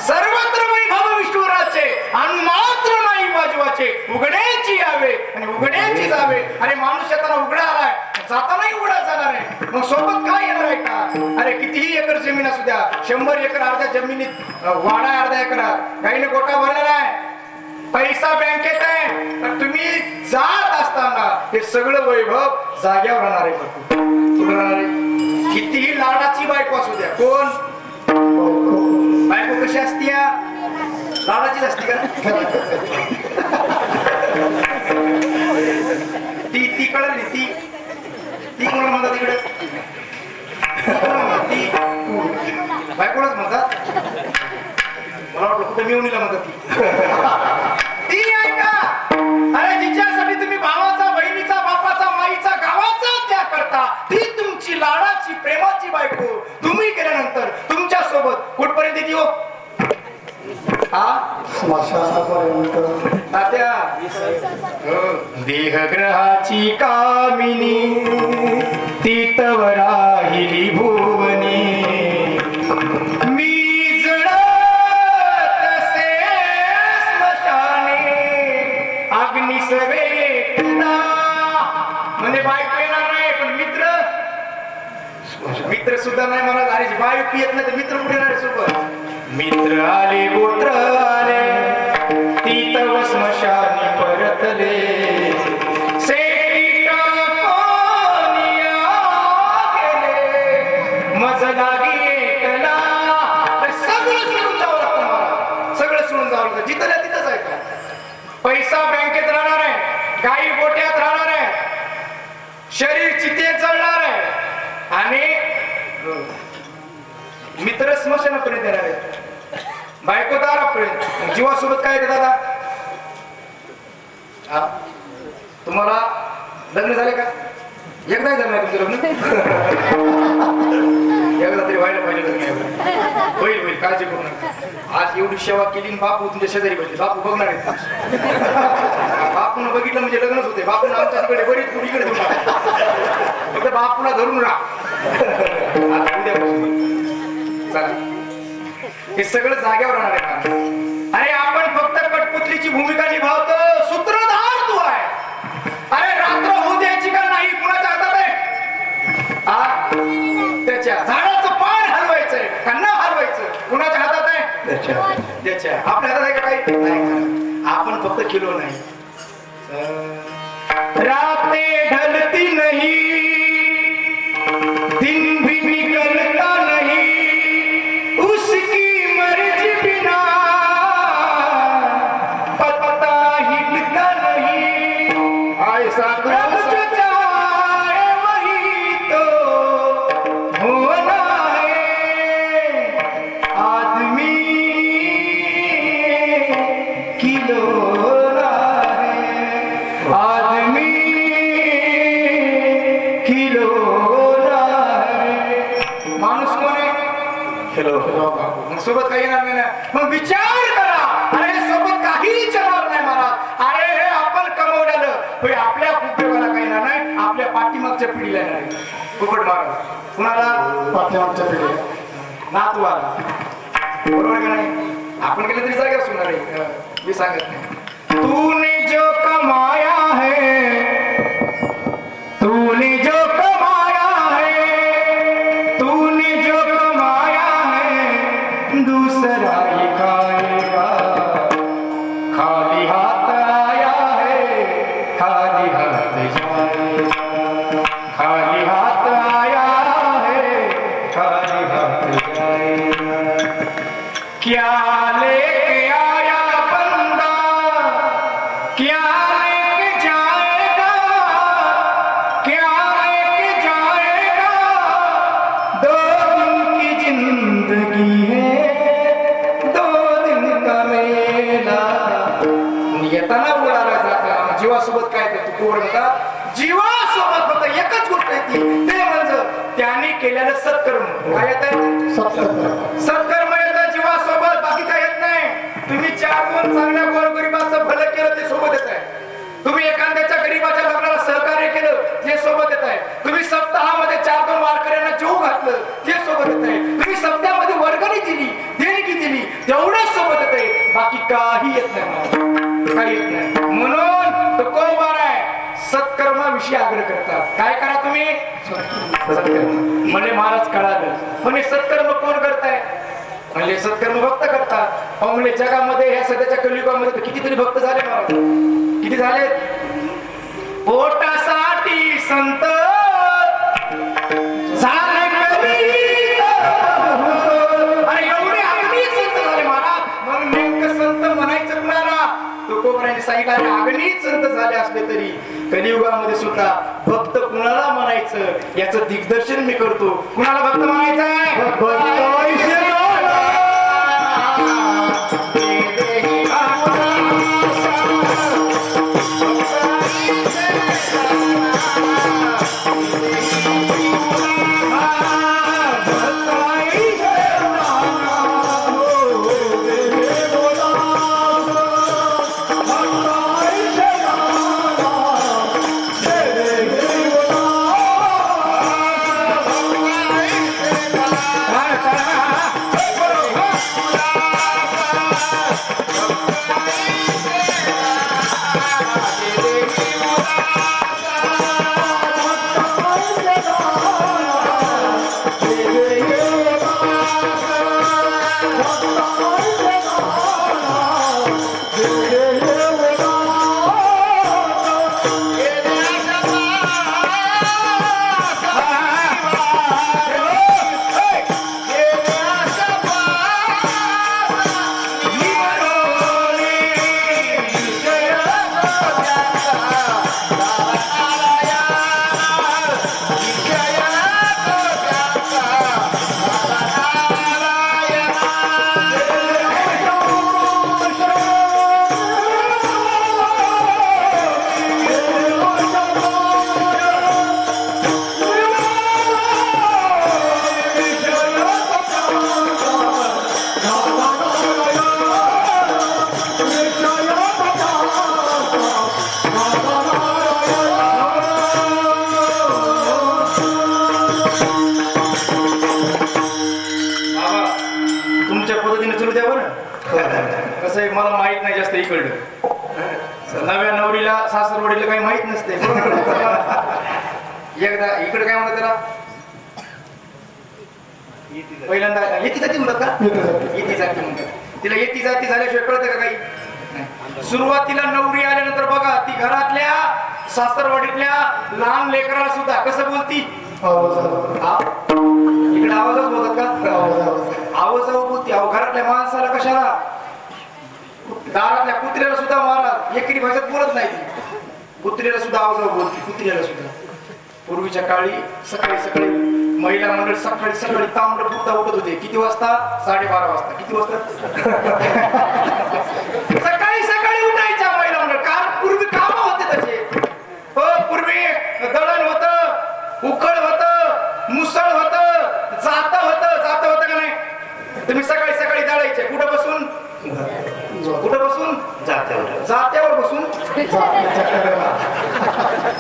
सर्वत्र वैभव विष्णुराचे आणि मात्र नाही बाजवाचे उघड्याची यावे आणि उघड्याची जावे. अरे माणूस येताना उघडा आलाय जातानाही उघडा जाणार आहे मग सोबत काय येणार आहे का. अरे कितीही एकर जमीन असू द्या 100 एकर अर्ध्या जमिनीत वाडा अर्ध्या एकरात काहीने गोटा भरलेला आहे पैसा बँकेत आहे तर तुम्ही जात असताना हे सगळं वैभव जाग्यावर राहणार आहे कुठं राहणार आहे. कितीही लाडाची बायको असू द्या कोण बायको कशी असती लाडाचीच असती का ती कळली ती कोणाला म्हणतात तिकडे ती बायकोलाच म्हणतात मला वाटलं कुठे मिळवणीला म्हणतात ती आहे का. अरे जिच्यासाठी तुम्ही भावाचा बहिणीचा बापाचा माईचा गावाचा त्याग करता ती तुमची लाडाची प्रेमाची बायको तुम्ही केल्यानंतर तुमच्या सोबत कुठपर्यंत येते हो तात्या देहग्रहाची कामिनी ती तव राहिली भुवनी मी जळत असे स्मशाने अग्नी सवेतना म्हणजे बायको येणार नाही पण मित्र सुद्धा नाही मला अरे बायको येत नाही तर मित्र कुठे येणार आहे सोबत. मित्र आले गोत्र आले ती तव स्मशानी परतले मज लागी एकला सगळं सोडून जावं लागतं मला सगळं सोडून जावं लागतं जिथं तिथंच आहे का. पैसा बँकेत राहणार आहे गाई गोट्यात राहणार आहे शरीर चितेत जळणार आहे आणि मित्र स्मशानापर्यंत येणार आहे बायको दारापर्यंत जीवासोबत काय येते दादा. तुम्हाला लग्न झाले का एकदा झालं नाही तुमचं लग्न एकदा तरी व्हायला पाहिजे लग्न होईल होईल काळजी करू नका. आज एवढी सेवा केली बापू तुमच्या शेजारी बसले बापू बघणार आहेत बापून बघितलं म्हणजे लग्नच होते बापून आमच्या तिकडे बरीच पुढीकडे फक्त बापूला धरून राहा उद्यापासून चला हे सगळं जाग्यावर राहणार आहे का. अरे आपण फक्त कठपुतलीची भूमिका निभावतो सूत्रधार तू आहे. अरे रात्र होऊ द्यायची का नाही कुणाच्या हातात आहे त्याच्या झाडाचं पान हलवायचंय का न हलवायचं कुणाच्या हातात आहे त्याच्या आपल्या हातात आहे का काही नाही. आपण फक्त केलो नाही राते ढलती नहीं दिन भी निकलता नहीं उसकी मर्जी बिना पता हिलता नहीं ऐसा रब जो चाहे वही तो होना है आदमी खिलौना है आदमी खिलौना है. माणूस कोण आहे मग सोबत काही येणार नाही ना. मग विचार करा अरे सोबत काहीच येणार नाही मला. अरे हे आपण कमवलेलं आपल्या उपयोगाला काही येणार नाही आपल्या पाठीमागच्या पिढीला येणार नाही. फुकट मारा कुणाला पाठीमागच्या पिढीला नातवाला बरोबर का नाही. आपण गेलं तरी जागा सुनणार आहे मी सांगत नाही. तूने जो कमाया है तूने जो कमाया है तूने जो कमाया है दूसरा लेके आया बंदा क्या लेके जाएगा, क्या लेके जाएगा, 2 दिन की जिंदगी है, 2 दिन का मेला. येताना उडाला जाता जीवासोबत काय ते तू कोण होता, जीवासोबत फक्त एकच गोष्ट आहे ती, ते म्हणजे त्याने केलेलं सत्कर्म. काय येत आहे? सत्कर्म येतं जीवासोबत, बाकी काय येत नाही. तुम्ही 4 चांगल्या गोरगरिबाचं भलं केलं ते सोबत येत आहे. तुम्ही एखाद्याच्या गरीबाच्या लग्नाला सहकार्य केलं ते सोबत येत आहे. तुम्ही सप्ताहामध्ये 4 वारकऱ्यांना जेवू घातलं ते सोबत येत आहे. तुम्ही सप्त्यामध्ये वर्गणी दिली, देणगी दिली, तेवढंच सोबत येत आहे. बाकी काही येत नाही, काही येत नाही. म्हणून तो कोबार आहे, सत्कर्माविषयी आग्रह करतात. काय करा तुम्ही? सत्कर्म. म्हणजे महाराज कळालं, म्हणजे सत्कर्म कोण करताय? म्हणजे सत्कर्म भक्त करतात. म्हणजे जगामध्ये ह्या सध्याच्या कलियुगामध्ये तर कितीतरी भक्त झाले महाराज. किती झाले? पोटासाठी संत झाले कवी, आणि एवढे अगणित संत झाले महाराज. मग नेमकं संत म्हणायचं कुणाला? तुकोबरायांनी सांगितलं अगणित संत झाले असले तरी कलियुगामध्ये सुद्धा भक्त कुणाला म्हणायचं याचं दिग्दर्शन मी करतो. कुणाला भक्त म्हणायचं आहे? कसं आहे मला माहित नाही जास्त इकडं. नव्या नवरीला सासरवाडीला काही माहित नसते. एकदा इकडे काय म्हणतात त्याला, पहिल्यांदा येती जाती म्हणतात का? येती जाती म्हणतात. तिला येती जाती झाल्याशिवाय कळतं का काही? सुरुवातीला नवरी आल्यानंतर बघा ती घरातल्या सासरवाडीतल्या लहान लेकराला सुद्धा कसं बोलती? इकडे आवाजच बोलतात का? आवाज बोलती. घरातल्या माणसाला कशाला, दारातल्या कुत्र्याला सुद्धा महाराज एकरी भाषेत बोलत नाही ती. कुत्र्याला सुद्धा आवाज बोलती, कुत्र्याला सुद्धा. पूर्वीच्या काळी सकाळी सकाळी महिला मंडळ सकाळी सकाळी तांबड फुटता उठत होते. किती वाजता? 12:30 वाजता. किती वाजता? सकाळी सकाळी उठायच्या महिला मंडळ. कारण पूर्वी काम होते तसे. पूर्वी दळण होतं, उकळ होतं, मुसळ होतं, जात होतं का नाही? तुम्ही सकाळी सकाळी दळायचे. कुठं बसून? कुठं बसून? जात्यावर बसून.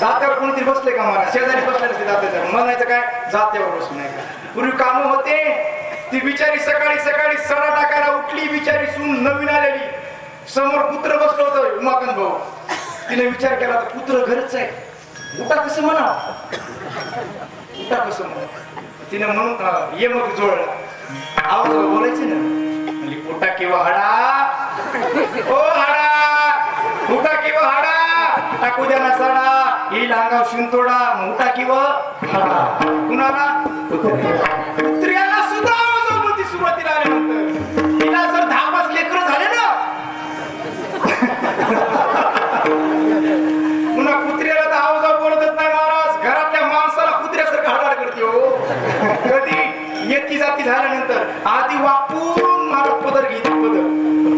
जात्यावर कोणीतरी बसले का मला? शेजारी बसले नसते जात्यावर. म्हणायचं काय? जात्यावर बसून नाही का? पूर्वी काम होते. ती बिचारी सकाळी सकाळी सडा टाकायला उठली. बिचारी सून नवीन आलेली. समोर कुत्र बसलं होतं उमाकांत भाऊ. तिने विचार केला तर कुत्र घरच आहे. उठा कसं म्हणा, उठा कसं म्हणा. तिने म्हणून ये मग जोडला. आवाज बोलायचे ना, म्हणजे उठा किंवा हाडा, ओ हाडा, उठा किंवा हाडा, टाकू द्या ना सडा, ही लांगाव शिंतोडा, उठा किंवा हाडा. कुणाला? कुत्र्याला सुद्धा आवाज बोलती. सुरुवातीला आल्यानंतर तिला जर धाप असले झाल्यानंतर आधी वापरून मला पदर घेते पदर,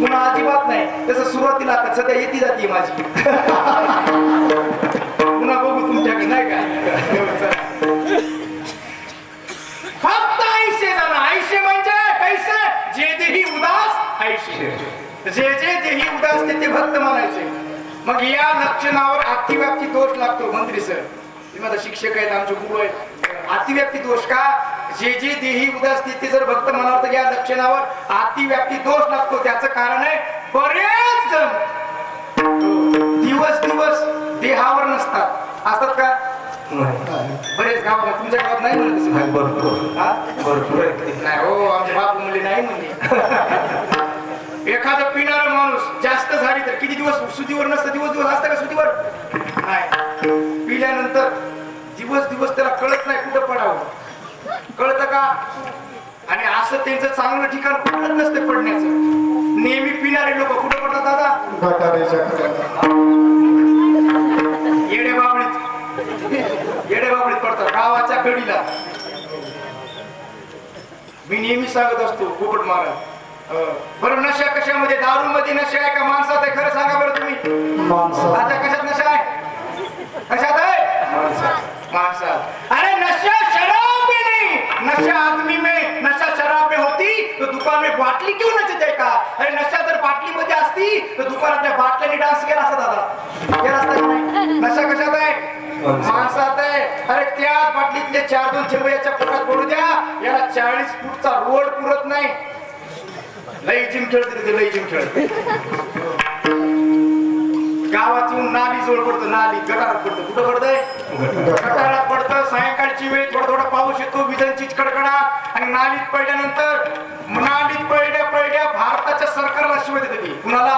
पुन्हा अजिबात नाही. तसं सुरुवातीला आता सध्या येते जाते माझी. पुन्हा बघू तुमच्याकडे नाही का. फक्त ऐशे जण, ऐशे म्हणजे कैसे, जे देही उदास ऐशे, जे देही उदास ते भक्त म्हणायचे. मग या लक्षणावर अतिव्याप्ती दोष लागतो. मंत्री सर, तुम्ही आता शिक्षक आहेत, आमचे गुरु आहेत. अतिव्याप्ती दोष का, जे देही उदास ते जर भक्त म्हणाल तर या लक्षणावर अतिव्याप्ती दोष लागतो. त्याचं कारण आहे बरेच जण दिवस देहावर नसतात. असतात का? बरेच गावात, तुमच्या गावात नाही म्हणत तसं? भरपूर नाही हो, आमच्या बापू मुली नाही म्हणले. एखादं पिणारा माणूस जास्त झाली तर किती दिवस सुधीवर नसतं? दिवस असतं का सुधीवर? नाही. पिल्यानंतर दिवस त्याला कळत नाही कुठं पडावं, कळतं का? आणि असं त्यांचं चांगलं ठिकाण कुठंच नसते पडण्याचं. नेहमी पिणारे लोक कुठं पडतात दादा? येडे बाबळीत पडतात, गावाच्या कडीला. मी नेहमी सांगत असतो पोपट महाराज, बरं नशा कशामध्ये? दारू मध्ये नशा आहे का माणसात आहे? खरं सांगा बरं तुम्ही. आता कशात नशा आहे? कशात आहे? माणसात. अरे नशा शराब में नहीं, नशा आदमी में. नशा शराब में होती तो दुकान में बाटली क्यों नचते का? अरे नशा जर बाटली मध्ये असती तर दुकानातल्या बाटल्याने डान्स केला असता दादा, केला असता नाही. नशा कशात आहे? माणसात आहे. अरे त्या बाटलीतले 4-2 चिंबे याच्या पोटात पडू द्या, याला 40 फूटचा रोड पुरत नाही. लई जिम खेळते ते, लई जिम खेळते. गावात येऊन नाली जवळ पडतं, नाली गटारात पडतं. कुठं पडतंय? गटारात पडतं. सायंकाळची वेळ, थोडा पाऊस येतो, विजांचीच कडकडाट. आणि नालीत पडल्यानंतर, नालीत पडल्या भारताच्या सरकारला शिवाय देते ती. कुणाला?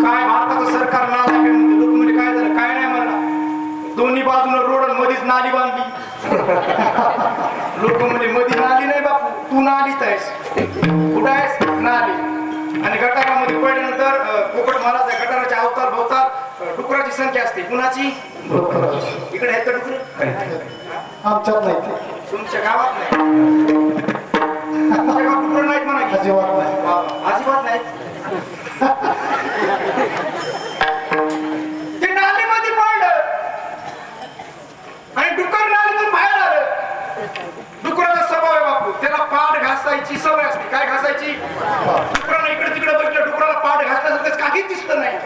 काय भारताचं सरकार नाला काय म्हणते? लोक म्हणजे काय झालं? काय नाही म्हणला, दोन्ही बाजूला रोड मध्येच नाली बांधली. लोक म्हणजे मध्ये नाली नाही बापू, तू नालीत आहेस. कुठं आहेस? नाली. आणि गटारामध्ये पडल्यानंतर पोपट महाराज गटाराच्या अवतार भोवताल डुकराची संख्या असते. कुणाची? इकडे आहेत का डुकर? आमच्यात नाही, तुमच्या गावात नाही. तुमच्या गावात डुकर नाहीत म्हणा की? अजिबात नाही. अजिबात नाही. ते नालीमध्ये पडलं आणि डुकर नालीतून बाहेर आलं. डुकराचा स्वभाव आहे बापू, त्याला पाठ घासायची सवय असते. काय घासायची? डुकरानं इकडे तिकडे बघितलं, डुकराला पाठ घासल्यासारखं काहीच दिसलं नाही.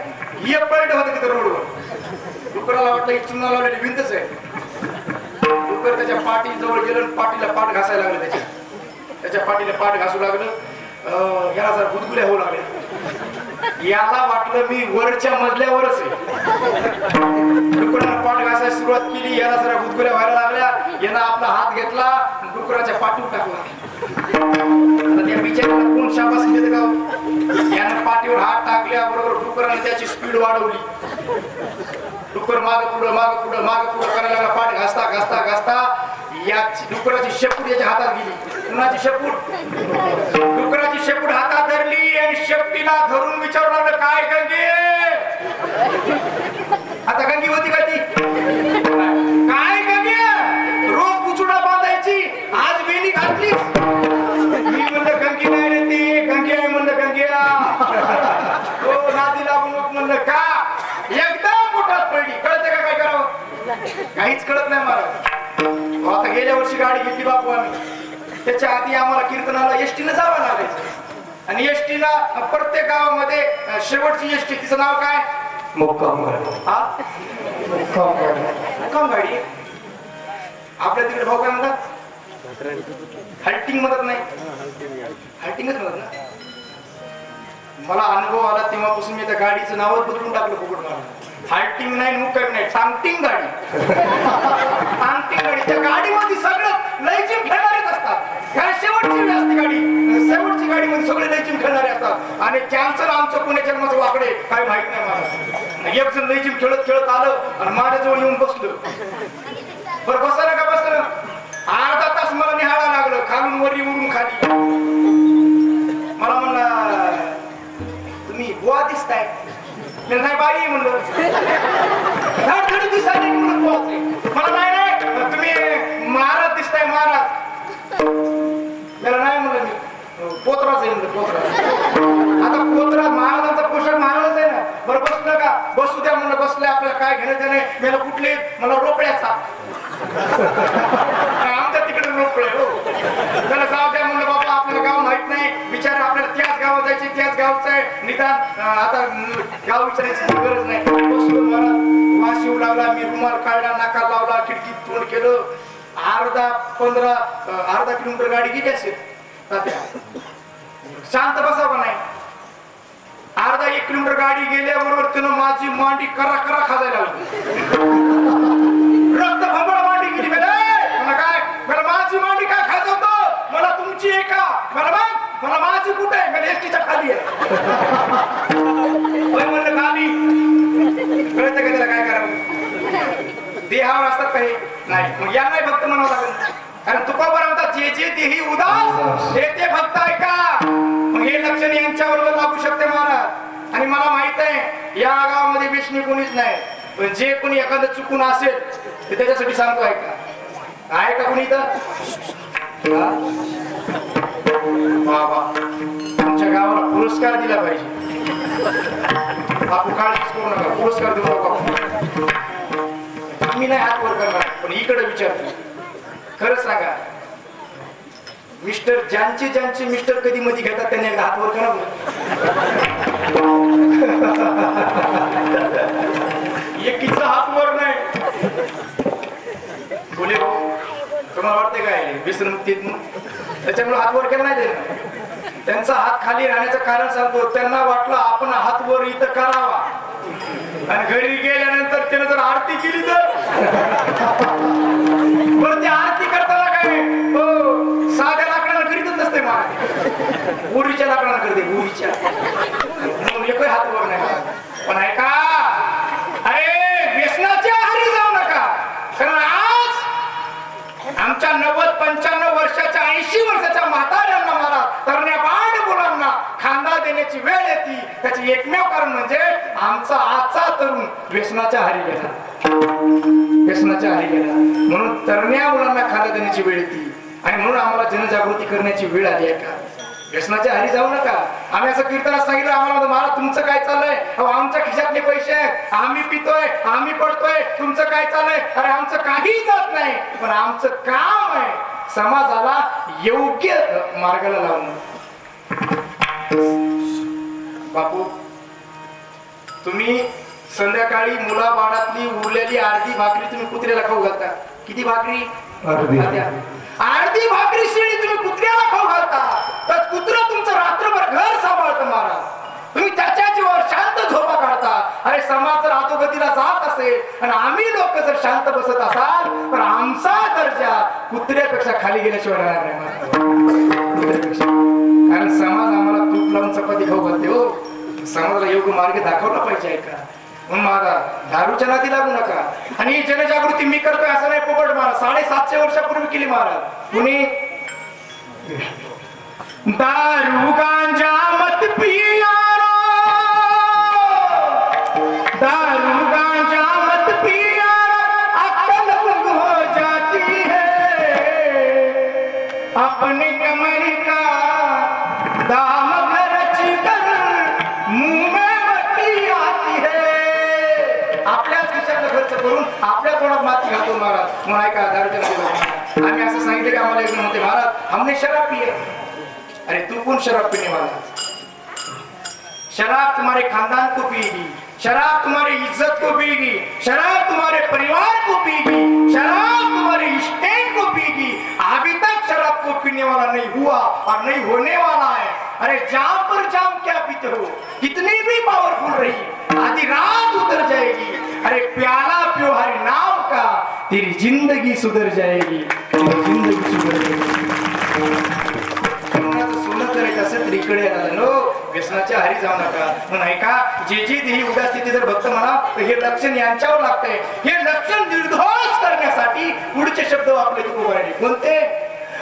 हे पडलं होतं तिथं रोडवर. डुकराला वाटलं ही चुना लावलेली भिंतच आहे. डुकर त्याच्या पाठी जवळ गेलं आणि पाठीला पाठ घासायला लागलं. त्याच्या पाठीला पाठ घासू लागलं. याला जरा गुदगुल्या होऊ लागले. याला वाटलं मी वरच्या मजल्यावरच आहे. डुकरानं पाठ घासायला सुरुवात केली, याला जरा गुदगुल्या व्हायला लागल्या. यानं आपला हात घेतला, डुकराच्या पाठीवर टाकला. आता त्या बिचाऱ्याला कोण शाबासकी देतं का? यानं पाठीवर हात टाकल्याबरोबर डुकरानं त्याची स्पीड वाढवली. डुकर माग पुढं करायला लागला. पाठ घासता या डुकराची शेपूट याच्या हातात गेली. कुणाची शेपूट? डुकराची शेपूट हातात धरली आणि शेपटीला धरून विचारू लागलं, काय गंगे? आता गंगी होती का ती? काय गंगे? रोज बुचुडा बांधायची, आज वेणी घातली. मी म्हणलं गंगी नाही रे ती, गंगे आहे म्हणलं. गंगेला हो नादी लागून नको म्हणलं. का? एकदम पोटात पडली. कळते का काय करावं? काहीच कळत नाही मला. आता गेल्या वर्षी गाडी घेतली बापू आम्ही. त्याच्या आधी आम्हाला कीर्तनाला एसटीनं जावं लागायचं. आणि एसटीला प्रत्येक गावामध्ये शेवटची एसटी, तिचं नाव काय? मुक्काम गाडी. हा, मुक्काम गाडी. आपल्या तिकडे भाऊ काय म्हणतात? हल्टिंग म्हणत नाही, हल्टिंगच म्हणत ना. मला अनुभव आला तेव्हापासून मी त्या गाडीचं नावच बदलून टाकलं पोपट महाराज. हाल्टिंग नाही, मुक्काम नाही, सांगटिंग गाडी. सांगटिंग गाडी. त्या गाडीमध्ये सगळं लयजिम खेळणारेच असतात. काय शेवटची असते गाडी, शेवटची गाडीमध्ये सगळे लयजिम खेळणारे असतात. आणि त्यांचं आमचं पुणे जन्माचं वाकडे काय माहित नाही मला. एक जण लयजिम खेळत आलं आणि माझ्याजवळ येऊन बसलं. बरं बसायला का बसलं? अर्धा तास मला निहाळा लागलं, खालून वरी उडून खाली. मला म्हणला, तुम्ही बुवा दिसताय. नाही बाई म्हणलं, थोडी दिसायला म्हणलं. मला नाही, तुम्ही महाराज दिसताय, महाराज. पोत्राच आहे म्हणलं, पोत्रा. आता पोत्रा महाराजांचा पोशाख महाराज आहे ना. बरं बसलं का? बसू द्या म्हणलं. बसले, आपल्याला काय घेणं त्याने. मला कुठले? मला रोकड्याचा. आमच्या तिकडे रोकडे हो. त्याला जाऊ द्या म्हणलं, बाबा आपल्याला गाव माहित नाही, बिचारा आपल्याला त्याच गावात जायचे, त्याच गावचं आहे निदान. आता गाव विचारायची गरज नाही. बसलो मला वास येऊ लागला. मी रुमाल काढला, नाका लावला, खिडकीत तोंड केलं. अर्धा किलोमीटर गाडी गेली असेल तात्या. शांत बसावं नाही. अर्धा 1 किलोमीटर गाडी गेल्याबरोबर तिनं माझी मांडी करा करा खाजायला लागली. रक्त भंबळ मांडी गेली. मला काय? मला माझी मांडी काय खाजवतो? मला तुमची आहे का? मला माझी कुठे आहे? मला एसटीच्या खाली आहे. म्हणलं खाली. कळतं का त्याला काय करावं? देहावर असतात काही नाही. मग या नाही भक्त म्हणावं लागेल. कारण तुकोबा म्हणतात, जे जे देही उदास ते भक्त आहे का? मग हे लक्षण यांच्यावर लागू शकते महाराज. आणि मला माहित आहे या गावामध्ये विष्णू कोणीच नाही. पण जे कोणी एखादं चुकून असेल ते त्याच्यासाठी सांगतो ऐका. आहे का कोणी इथं? बाबा आमच्या गावाला पुरस्कार दिला पाहिजे. बापू काळजीच करू नका, पुरस्कार देऊ नका. मी नाही हात वर करणार, पण इकडे विचारतो. खरं सांगा, मिस्टर ज्यांचे मिस्टर कधी मध्ये घेतात त्यांनी एकदा हात वर करा. एकीचा हात वर नाही. बोले तुम्हाला वाटते काय विसरमुक्तीत? त्याच्यामुळे हात वर केला नाही त्याने. त्यांचा हात खाली राहण्याचं कारण सांगतो. त्यांना वाटलं आपण हात वर इथं करावा, आणि घरी गेल्यानंतर त्याने जर आरती केली तर बरं, ती आरती करताना काय हो साध्या लाकडानं करीतच नसते. मला उरीच्या लाकडानं करते, उरीच्या. एकही हात वर नाही. पण ऐका, अरे व्यसनाच्या आहारी जाऊ नका. कारण आज आमच्या 90-95 वर्षाच्या 80 वर्षाच्या म्हाताऱ्यांना मला तरण्या बाळ मुलांना खांदा देण्याची वेळ येते. त्याची एकमेव कारण म्हणजे आमचा आजचा तरुण व्यसनाच्या आहारी गेला. व्यसनाच्या आहारी गेला. म्हणून तरण्या मुलांना खांदा देण्याची वेळ येते. आणि म्हणून आम्हाला जनजागृती करण्याची वेळ आली आहे का? व्यसनाच्या आहारी जाऊ नका. आम्ही असं कीर्तनात सांगितलं, आम्हाला महाराज तुमचं काय चाललंय? आमच्या खिशातले पैसे आहेत, आम्ही पितोय, आम्ही पडतोय, तुमचं काय चाललंय? अरे आमचं काही जात नाही. पण आमचं काम आहे समाजाला योग्य मार्गाला लावणं. बापू तुम्ही संध्याकाळी मुलाबाळातली उरलेली अर्धी भाकरी तुम्ही कुत्र्याला खाऊ घालता. किती भाकरी? अर्धी भाकरी शिळी तुम्ही कुत्र्याला खाऊ घालता. तर कुत्र तुमचं रात्रभर घर सांभाळतं महाराज. तुम्ही त्याच्या जीवावर शांत झोपा काढता. अरे समाज जर अधोगतीला जात असेल आणि आम्ही लोक जर शांत बसत असाल तर आमचा दर्जा कुत्र्यापेक्षा खाली गेल्याशिवाय राहणार नाही. कारण समाज आम्हाला तूप लावून चपाती खाऊ घालते हो. समाजाला योग्य मार्ग दाखवला पाहिजे का? म्हणून माझा दारूच्या नादी लागू नका. आणि ही जनजागृती मी करतोय असं नाही पोपट महाराज 750 वर्षापूर्वी केली महाराज. कुणी दारू गांजा मत पिया, दारू गांजा मत पिया, अक्ल गुम हो जाती है, अपने कमर का दाम खर्च कर मुंह में मट्टी आती है. आपल्याच खिशातला खर्च करून आपल्या तोंडात माती घालतो महाराज. म्हणून ऐका, दारूच्या नादी आम्ही असं सांगितलं की आम्हाला एक म्हणते महाराज हमने शराब पी है. अरे तू कौन शराब पीने वाला? शराब तुम्हारे खानदान को पिएगी, शराब तुम्हारी इज्जत को पिएगी, शराब तुम्हारे परिवार को पिएगी, शराब तुम्हारे स्टेट को पिएगी. अभी तक शराब को पीने वाला नहीं हुआ और नहीं होने वाला है. अरे जाम पर जाम क्या पीते हो? कितनी भी पावरफुल रही आधी रात उतर जाएगी. अरे प्याला पियो हरि नाम का, तेरी जिंदगी सुधर जाएगी, तेरी जिंदगी सुधर जाएगी. सोनं करायचं असेल तर इकडे आलं. व्यसनाच्या आहारी जाऊ नका. म्हणून ऐका, जे देही उदास तिथे जर भक्त म्हणा तर हे लक्षण यांच्यावर लागतंय. हे लक्षण निर्दोष करण्यासाठी पुढचे शब्द वापरले तुकोबारांनी. कोणते?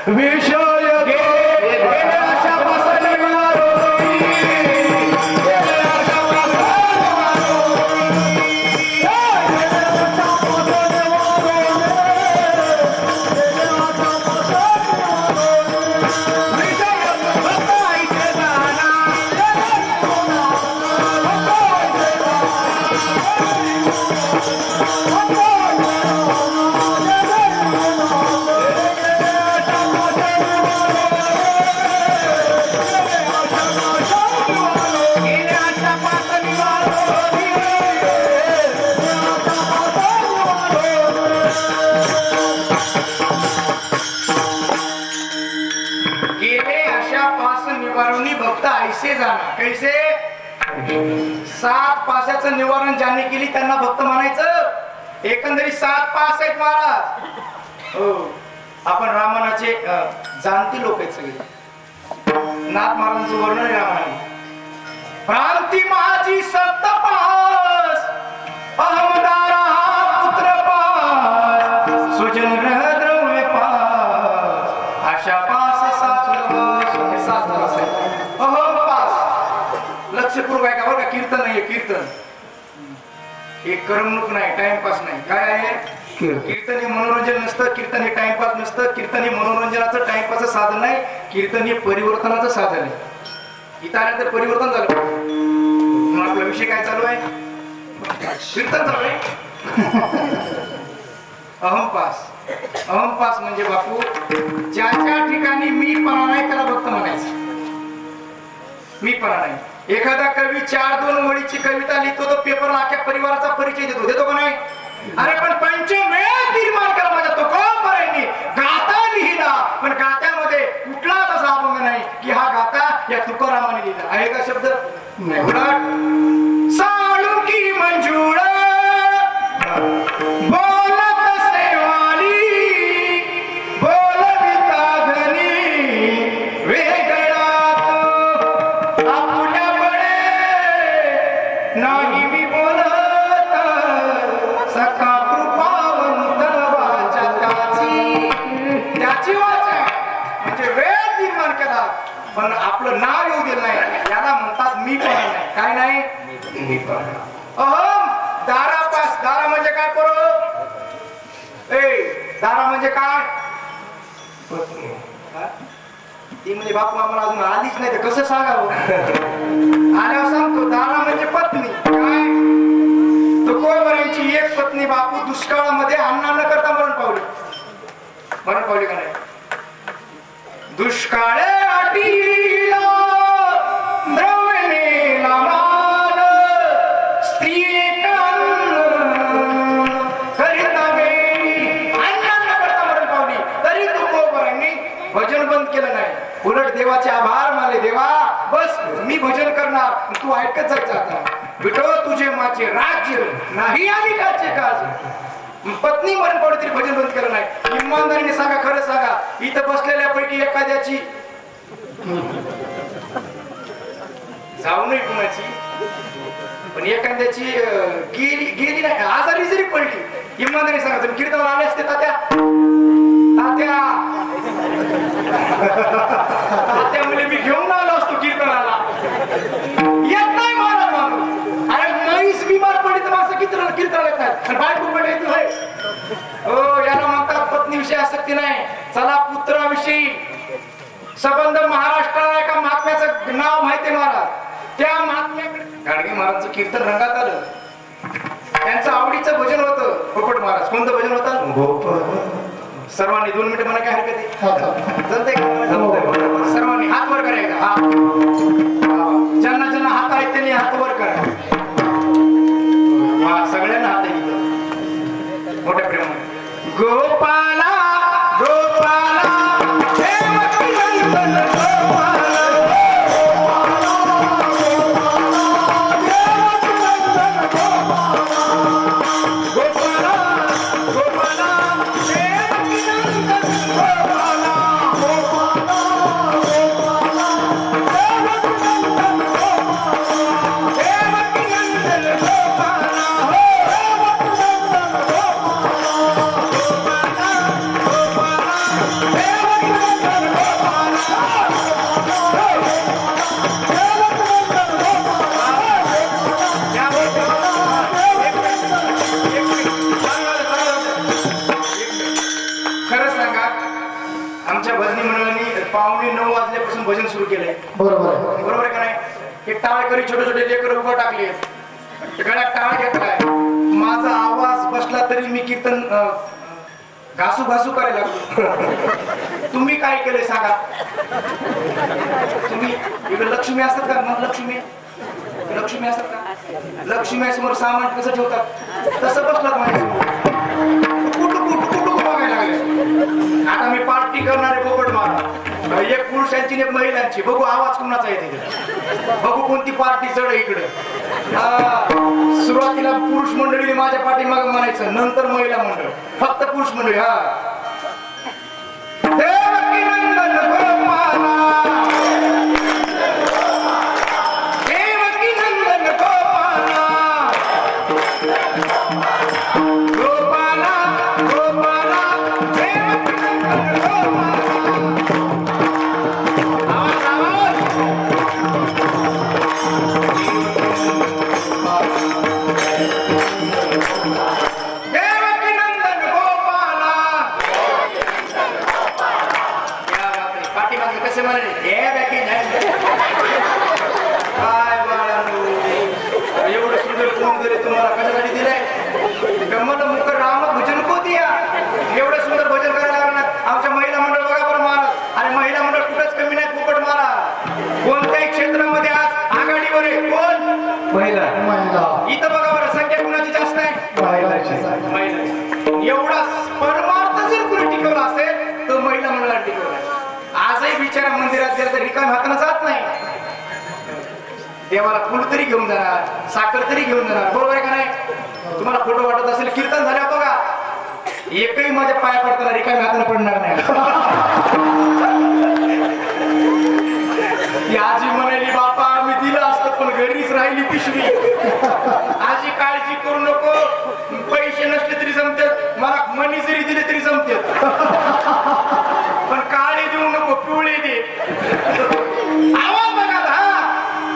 विषय ऐसे जाना कैसे 7 पाशाचं निवारण ज्यांनी केली त्यांना भक्त म्हणायचं. एकंदरीत 7 पास आहेत महाराज. हो आपण रामायणाचे जाणती लोक आहेत सगळे. नाथ महाराजांचं वर्णन आहे रामायणात. भ्रांती माझी 7 पास अहमदारा पुत्र पास सुजन ग्रह द्रव्य पास आशा पास 7 पास आहे. अहम पास लक्षपूर्वक आहे का बरं का. कीर्तन नाही कीर्तन हे करमणूक नाही टाइमपास नाही. काय आहे कीर्तन हे मनोरंजन नसतं. कीर्तन हे टाइमपास नसतं. कीर्तन हे मनोरंजनाचं टाइमपासचं साधन नाही. कीर्तन हे परिवर्तनाचं साधन आहे. इथं आल्यानंतर परिवर्तन झालं. म्हणून आपला विषय काय चालू आहे कीर्तन चालू आहे. अहमपास म्हणजे बापू ज्या ज्या ठिकाणी मी पणा नाही त्याला भक्त म्हणायचं. मी पणा नाही. एखादा कवी 4-2 वळीची कविता लिहितो तो पेपरला अख्ख्या परिवाराचा परिचय देतो का नाही. अरे पण पंचमेळ निर्माण करा माझ्या तो कोपऱ्यांनी गाता लिहिला पण गात्यामध्ये कुठलाच असा अभंग नाही की हा गाता या तुकारामाने लिहिला आहे का शब्द नाही. उलट साळुंकी मंजुळ बोलत सेवाली बोलविता धनी वेगळात आपल्या बळे नाही मी बोलत सखा कृपावंत वाचा त्याची वाचा म्हणजे वेळ निर्माण केला पण आपलं नाव येऊ दिलं नाही. याला म्हणतात मी पण नाही. काय नाही मी पण. अहम दारापास. दारा म्हणजे काय करू दारा म्हणजे काय ती म्हणजे बापू आम्हाला अजून आलीच नाही तर कसं सांगावं. आल्यावर सांगतो दारा म्हणजे पत्नी. काय तुकोबऱ्यांची एक पत्नी बापू दुष्काळामध्ये अन्न न करता मरण पावली का नाही. दुष्काळ अटीला द्रवणेला मान स्त्री करिता वेळी अन्न न करता मरण पावली तरी तुकोबऱ्यांनी भजन बंद केलं नाही. उलट देवाचे आभार मानले. देवा बस मी भजन करणार तू ऐकत जायचं. आता विठो तुझे माझे राज्य नाही आली काचे काज. पत्नी मरण पडली तरी भजन बंद केलं नाही. इमानदारीने सांगा खरं सांगा इथं बसलेल्यापैकी एखाद्याची जाऊ नये कुणाची पण एखाद्याची गेली नाही आजारी जरी पडली इमानदारीने सांगा तुम्ही कीर्तनाला आले असते तात्या मुले मी घेऊन आलो असतो कीर्तनाला. येत नाही महाराज माणूस. अरे नाहीच बिमार पडली तर माणसं कीर्तनाला येत नाही. बायको पडली हो याला म्हणतात पत्नीविषयी आसक्ती नाही. चला पुत्राविषयी संबंध महाराष्ट्राला एका महात्म्याचं नाव माहिती महाराज. त्या महात्म्याकडे गाडगे महाराजचं कीर्तन रंगात आलं. त्यांचं आवडीचं भजन होतं पोपट महाराज. कोणतं भजन होतं सर्वांनी 2 मिनिटं मला काय हरकत आहे जमते का. सर्वांनी हात वर करायचा. हा ज्यांना ज्यांना हात आहेत त्यांनी हात वर करा. सगळ्यांना हात आहे मोठ्या प्रेमाने. गोपाला गोपाला भजन सुरू केलंय. बरोबर आहे का नाही. हे टाळकरी छोटे छोटे लेकर उभं टाकले गळ्यात टाळ घेतलाय. माझा आवाज बसला तरी मी कीर्तन घासू करायला लागलो. तुम्ही काय केलंय सांगा. तुम्ही इकडे लक्ष्मी असतात का. मग लक्ष्मी असतात का. लक्ष्मी समोर सामान कसं ठेवतात तसं बसलात माझ्यासमोर. कुठं बघायला लागले. आता मी पार्टी करणारे पोपट मारा एक पुरुषांची आणि एक महिलांची. बघू आवाज कुणाचा येते ते. बघू कोणती पार्टी चढ इकडे. सुरुवातीला पुरुष मंडळी माझ्या पाठीमाग म्हणायचं, नंतर महिला मंडळ, फक्त पुरुष मंडळी. हा देवकी नंदन गोपाला, देवकी नंदन गोपाला, गोपाला गोपाला, देवकी नंदन गोपाला. आवाज आवाज. देवकी नंदन गोपाला. या बापरे, पाठीमागे कसे म्हणाले, देवकी नंदन. काय बाळांनो, एवढं सुंदर कोण दिले तुम्हाला, कशासाठी दिलंय? गंमत मुख राम भजन को दिया. एवढं सुंदर भजन करायला लागणार. आमच्या महिला मंडळ बघा बरं महाराज. अरे महिला मंडळ कुठंच कमी नाही, पोपट मारा. कोणत्याही क्षेत्रामध्ये आज आघाडीवर आहे. कोण? महिला. महिला. इथं बघा बरं, संख्या कुणाची जास्त आहे? महिलाची. महिला. एवढा परमार्थ जर कुणी टिकवला असेल तर महिला मंडळात टिकवला. आजही बिचारा मंदिरात गेला तर रिकाम हातानं जात नाही. देवाला फुल तरी घेऊन जाणार, साखर तरी घेऊन जाणार. बरोबर आहे का नाही? तुम्हाला फोटो वाटत असेल, कीर्तन झाल्या बघा, एकही माझ्या पाया पडताना रिकामी हातानं पडणार नाही. ती आजी म्हणाली, बापा आम्ही दिलं असतं पण घरीच राहिली पिशवी. आजी काळजी करू नको, पैसे नसले तरी जमतात, मला मनी जरी दिले तरी जमतात, पण काळे देऊ नको, पिवळे दे. आवाज बघा. हा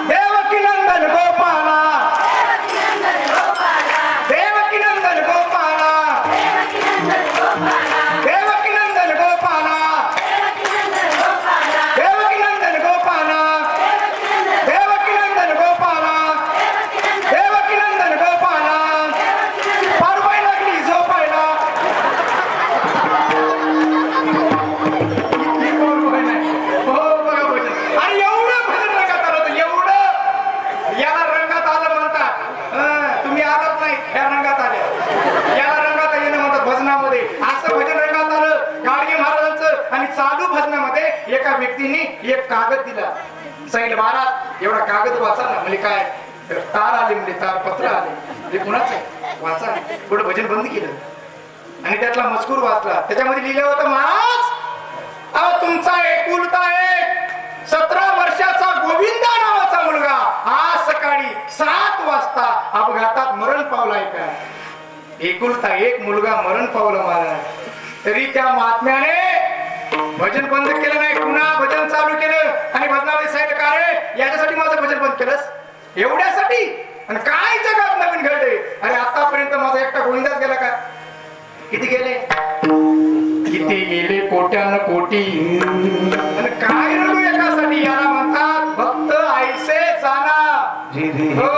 देवकी नंदन गोपाला, देवकी नंदन गोपाला, देवकी नंदन गोपाला, देवकी नंदन गोपाला, देवकी नंदन गोपाला, देवकी नंदन गोपाला. पारवाई लागली झोपायला. इतकी पारवाई नाही. हो बघा भजन. आणि एवढं भजन रंगात आलं होतं, एवढं. याला रंगात आलं म्हणतात. तुम्ही आलात नाही, या रंगात आल्या. याला रंगात येणं म्हणतात भजनामध्ये. असं भजन रंगात आलं गाडगे महाराजांचं. आणि चालू भजनामध्ये एका व्यक्तीने एक कागद दिला. सांगितलं, महाराज एवढा कागद वाचा ना. म्हणजे काय? तर तार आले, म्हणजे तार पत्र आले. हे कुणाचं आहे? वाचा. पुढे भजन बंद केलं आणि त्यातला मजकूर वाचला. त्याच्यामध्ये लिहिलं होतं, महाराज अहो तुमचा एकुलता एक 17 वर्षाचा गोविंदा नावाचा मुलगा आज सकाळी 7 वाजता अपघातात मरण पावलाय का? एकुलता एक मुलगा मरण पावला महाराज. तरी त्या महात्म्याने भजन बंद केलं नाही, पुन्हा भजन चालू केलं. आणि भजनामध्ये सांगितलं, का रे याच्यासाठी माझं भजन बंद केलंस? एवढ्यासाठी? आणि काय जगात नवीन घडले? अरे आतापर्यंत माझा एकटा गोविंदाच गेला का? किती गेले? किती गेले? कोट्यान कोटी. आणि काय रडू एकासाठी? याला म्हणतात भक्त आईसे जाना. हो,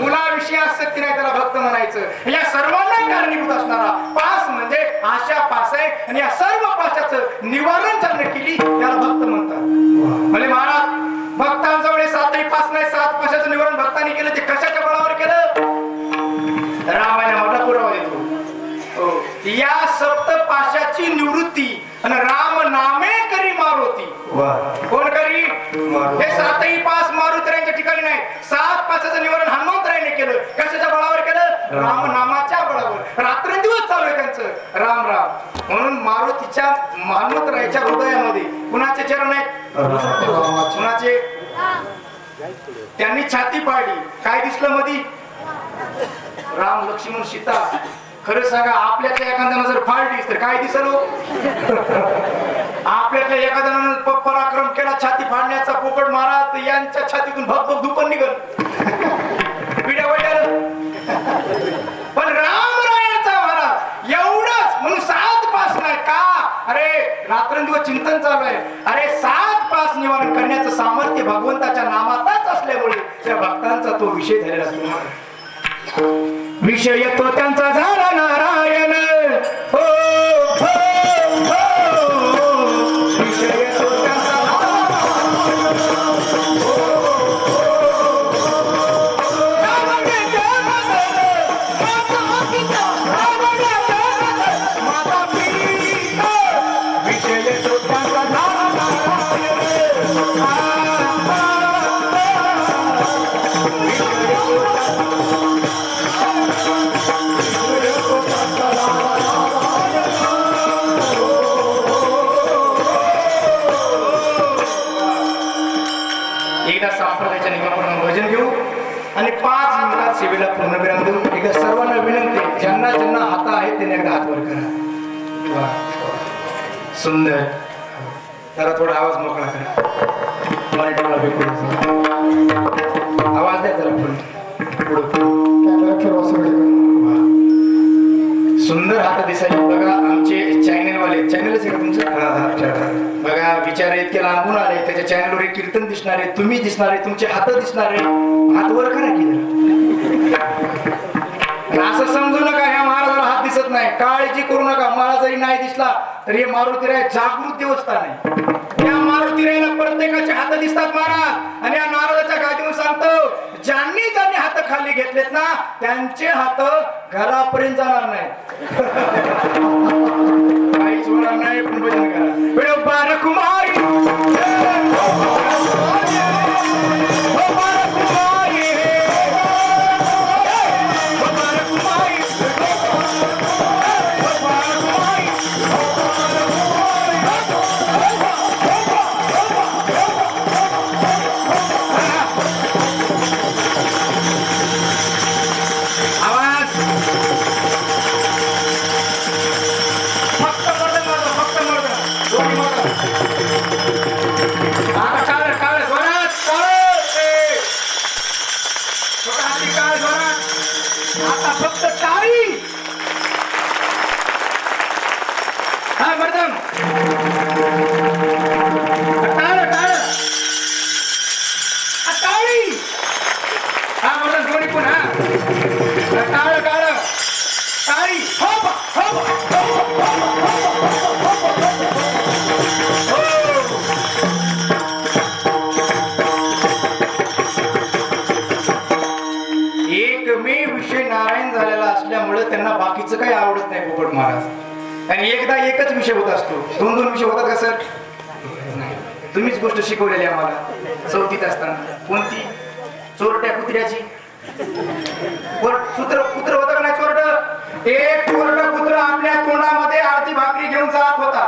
मुलाविषयी आसक्ती नाही, त्याला भक्त म्हणायचं. या सर्वांना कारणीभूत असणारा पास म्हणजे आशा पास आहे. आणि या सर्व पाशाचं निवारण ज्यांनी केली त्याला भक्त म्हणतात. म्हणजे महाराज भक्तांजवळ 7ही पास नाही, 7 पाशाचं निवारण भक्तांनी केलं. ते कशाच्या बळावर केलं? रामायण मोठा पुरावा देतो. या सप्त पाशाची निवृत्ती आणि राम नामे करी मारुती. कोण करी? हे 7ही पास मारुतीरायांच्या ठिकाणी नाही, 7 पाशाचं निवारण हनुमंतरायाने केलं. कशाच्या बळावर केलं? राम नामाच्या बळावर. रात्रंदिवस चालू आहे त्यांचं राम राम. म्हणून मारुतीच्या हनुमंतरायाच्या हृदयामध्ये कुणाचे चरण आहेत? कुणाचे? त्यांनी छाती पाडली. काय दिसलं मधी? राम लक्ष्मण सीता. खरं सांगा, आपल्यातल्या एखाद्यानं जर फाडलीस तर काय दिसल? आपल्यातल्या एखाद्यानं पराक्रम केला छाती फाडण्याचा, पोपट मारा, तर यांच्या छातीतून भग धुपण निघल. पिढ्या वड्याला. पण रामरायांचा महाराज एवढंच म्हणून 7 पास नाही का? अरे रात्रंदिवस चिंतन चालू आहे. अरे 7 पास निवारण करण्याचं सामर्थ्य भगवंताच्या नामातच असल्यामुळे त्या भक्तांचा तो विषय झालेला असतो. विषय तो त्यांचा झाला नारायण. हो हो हो. विषय तो त्यांचा विषय तो त्यांचा झाला. भजन घेऊ आणि 5 मिनिटात सेवेला पूर्णविराम देऊ. एकदा सर्वांना विनंती आहे, ज्यांना ज्यांना हात आहेत त्यांनी एकदा हात वर करा. वा. सुंदर. जरा थोडा आवाज मोकळा करा. मराठीला भेटू आवाज द्या जरा पुढे. कॅमेरा फिरवा सगळीकडे. सुंदर हात दिसायचे बघा. आमचे चॅनलवाले चॅनलच आहे का तुमचं? बघा बिचारे इतके लांबून आले, त्याच्या चॅनलवर एक कीर्तन दिसणारे, तुम्ही दिसणारे, तुमचे हात दिसणारे. हात वर करा की असं समजू नका ह्या महाराजाला हात दिसत नाही. काळजी करू नका. मला जरी नाही दिसला तरी हे मारुतीराय जागृत देवस्थान आहे. या मारुतीरायला प्रत्येकाचे हात दिसतात महाराज. आणि या महाराजाच्या गादीवर सांगतो, ज्यांनी ज्यांनी हात खाली घेतलेत ना त्यांचे हात घरापर्यंत जाणार नाही. काहीच होणार नाही. पण भजन करा. कुमारी त्यांना बाकीचं काही आवडत नाही पोपट महाराज. आणि एकदा एकच विषय होत असतो. 2-2 विषय होतात का सर? तुम्हीच गोष्ट शिकवलेली आम्हाला 4थीत असताना. कोणती? चोरट्या कुत्र्याची. कुत्र होतं का नाही चोरट? एक चोरट कुत्र आपल्या तोंडामध्ये अर्धी भाकरी घेऊन जात होता.